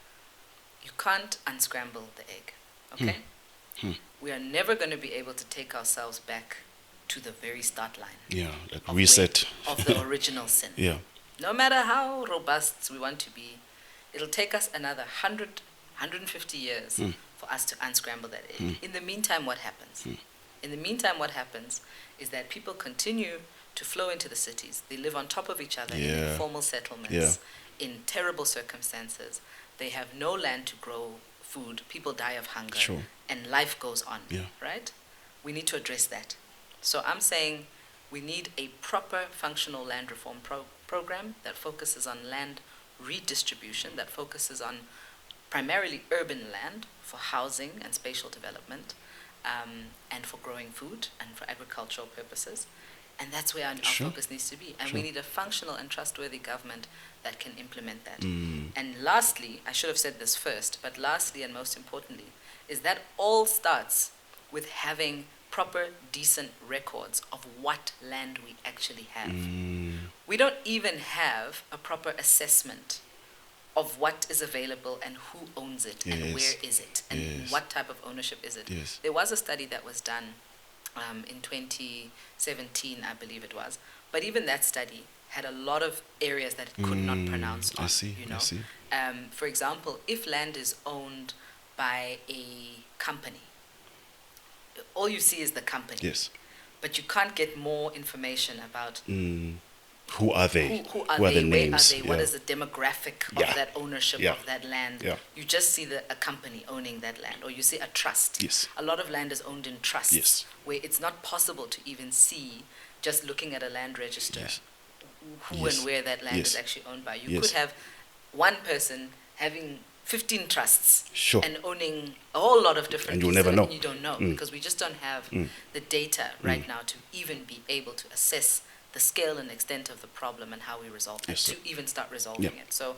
you can't unscramble the egg, okay? We are never going to be able to take ourselves back to the very start line. Like reset. Of the original sin. No matter how robust we want to be, it'll take us another 100, 150 years for us to unscramble that egg. In the meantime, what happens? In the meantime, what happens is that people continue to flow into the cities. They live on top of each other in informal settlements, in terrible circumstances. They have no land to grow food. People die of hunger. And life goes on, right? We need to address that. So I'm saying we need a proper functional land reform program that focuses on land redistribution, that focuses on primarily urban land for housing and spatial development, and for growing food and for agricultural purposes. And that's where our focus needs to be. And we need a functional and trustworthy government that can implement that. And lastly, I should have said this first, but lastly and most importantly, is that all starts with having proper, decent records of what land we actually have. We don't even have a proper assessment of what is available and who owns it and where is it and what type of ownership is it. There was a study that was done in 2017, I believe it was, but even that study had a lot of areas that it could not pronounce on. I see. For example, if land is owned by a company, all you see is the company. But you can't get more information about who are they? Who are they? Where are they? What is the demographic of that ownership of that land? You just see a company owning that land, or you see a trust. A lot of land is owned in trusts, where it's not possible to even see, just looking at a land register, who and where that land is actually owned by. You could have one person having 15 trusts and owning a whole lot of different and you'll never know. You don't know because we just don't have the data right now to even be able to assess the scale and extent of the problem and how we resolve it, to even start resolving it. So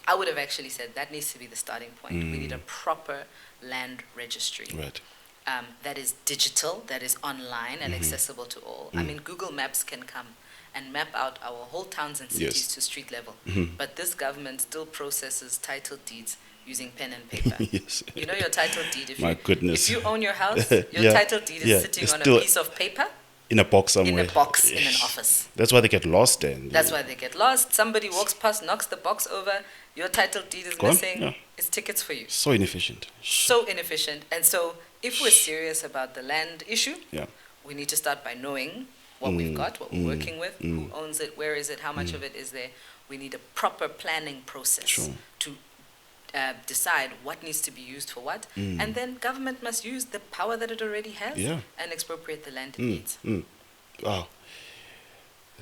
I would have actually said that needs to be the starting point. We need a proper land registry that is digital, that is online and accessible to all. I mean, Google Maps can come and map out our whole towns and cities to street level. But this government still processes title deeds using pen and paper. You know your title deed. If you own your house, your title deed is sitting on a piece of paper. In a box somewhere. In a box in an office. That's why they get lost then. That's why they get lost. Somebody walks past, knocks the box over, your title deed is missing. It's tickets for you. So inefficient. So inefficient. And so if we're serious about the land issue, we need to start by knowing what we've got, what we're working with, who owns it, where is it, how much of it is there. We need a proper planning process to decide what needs to be used for what, and then government must use the power that it already has and expropriate the land it needs. Wow.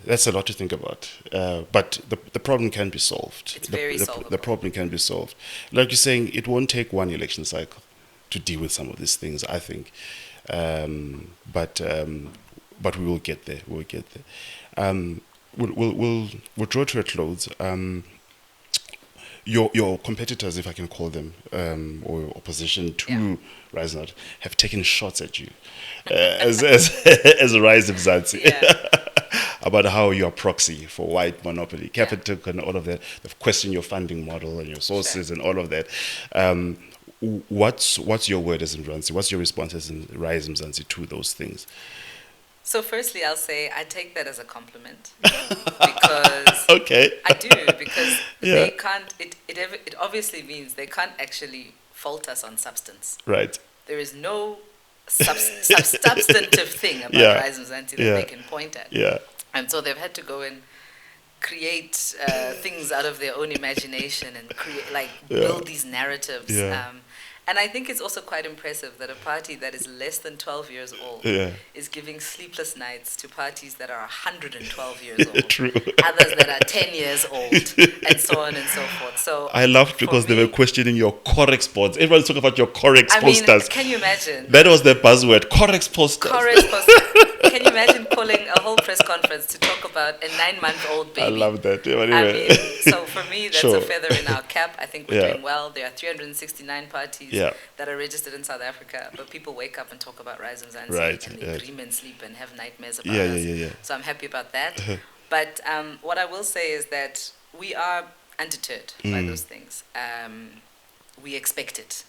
That's a lot to think about. But the problem can be solved. It's very solvable. The problem can be solved. Like you're saying, it won't take one election cycle to deal with some of these things, I think. But we will get there. We'll get there. We'll draw to a close. your competitors, if I can call them, or opposition to Rise Not, have taken shots at you as Rise MZANSI. About how you are proxy for white monopoly, Capitec and all of that. They've questioned your funding model and your sources and all of that. What's your word as MZANSI? What's your response as in Rise MZANSI to those things? So firstly, I'll say I take that as a compliment because I do, because they can't. It obviously means they can't actually fault us on substance. Right. There is no substantive thing about Rise MZANSI that they can point at. Yeah. And so they've had to go and create things out of their own imagination and build these narratives. And I think it's also quite impressive that a party that is less than 12 years old is giving sleepless nights to parties that are 112 years old, True. others that are 10 years old, and so on and so forth. So I laughed because they were questioning your Corex boards. Everyone's talking about your Corex posters. I mean, can you imagine? That was the buzzword, Corex posters. Corex posters. Can you imagine calling a whole press conference to talk about a 9-month-old baby? I love that. I mean, so for me, that's a feather in our cap. I think we're doing well. There are 369 parties that are registered in South Africa, but people wake up and talk about Rise MZANSI and they dream and sleep and have nightmares about us. So I'm happy about that. But what I will say is that we are undeterred by those things. We expect it.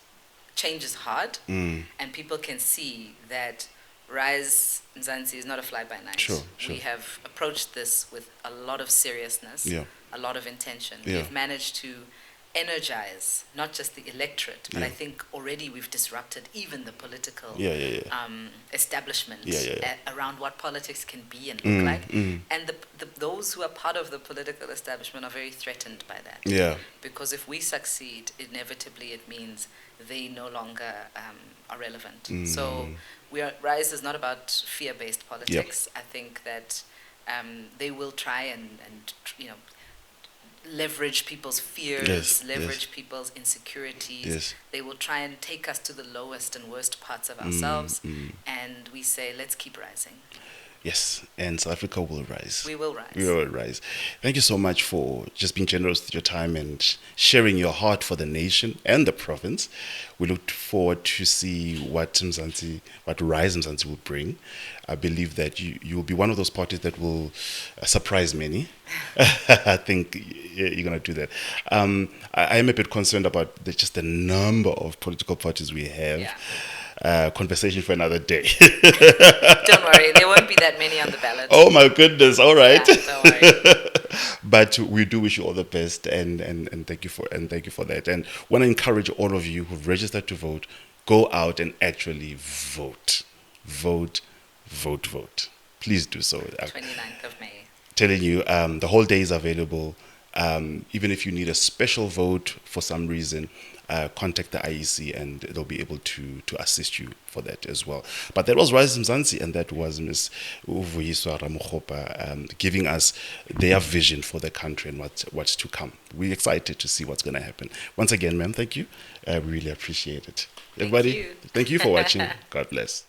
Change is hard, and people can see that Rise MZANSI is not a fly-by-night. Sure. We have approached this with a lot of seriousness, a lot of intention. We've managed to energize not just the electorate, but I think already we've disrupted even the political establishment around what politics can be and look like. And those who are part of the political establishment are very threatened by that. Because if we succeed, inevitably it means they no longer are relevant. So Rise is not about fear-based politics. I think that they will try and leverage people's fears, leverage people's insecurities. They will try and take us to the lowest and worst parts of ourselves. And we say, let's keep rising. Yes, and South Africa will rise. We will rise. We will rise. Thank you so much for just being generous with your time and sharing your heart for the nation and the province. We look forward to see what Rise MZANSI will bring. I believe that you will be one of those parties that will surprise many. I think you're going to do that. I am a bit concerned about just the number of political parties we have. Conversation for another day. Don't worry, there won't be that many on the ballot. Oh my goodness! All right. Don't worry. But we do wish you all the best, and thank you for that. And want to encourage all of you who've registered to vote, go out and actually vote. Please do so. 29th of May. Telling you, the whole day is available. Even if you need a special vote for some reason, contact the IEC and they'll be able to assist you for that as well. But that was Rise MZANSI, and that was Ms. Vuyiswa Ramokgopa giving us their vision for the country and what's to come. We're excited to see what's going to happen. Once again, ma'am, thank you. We really appreciate it. Everybody, thank you for watching. God bless.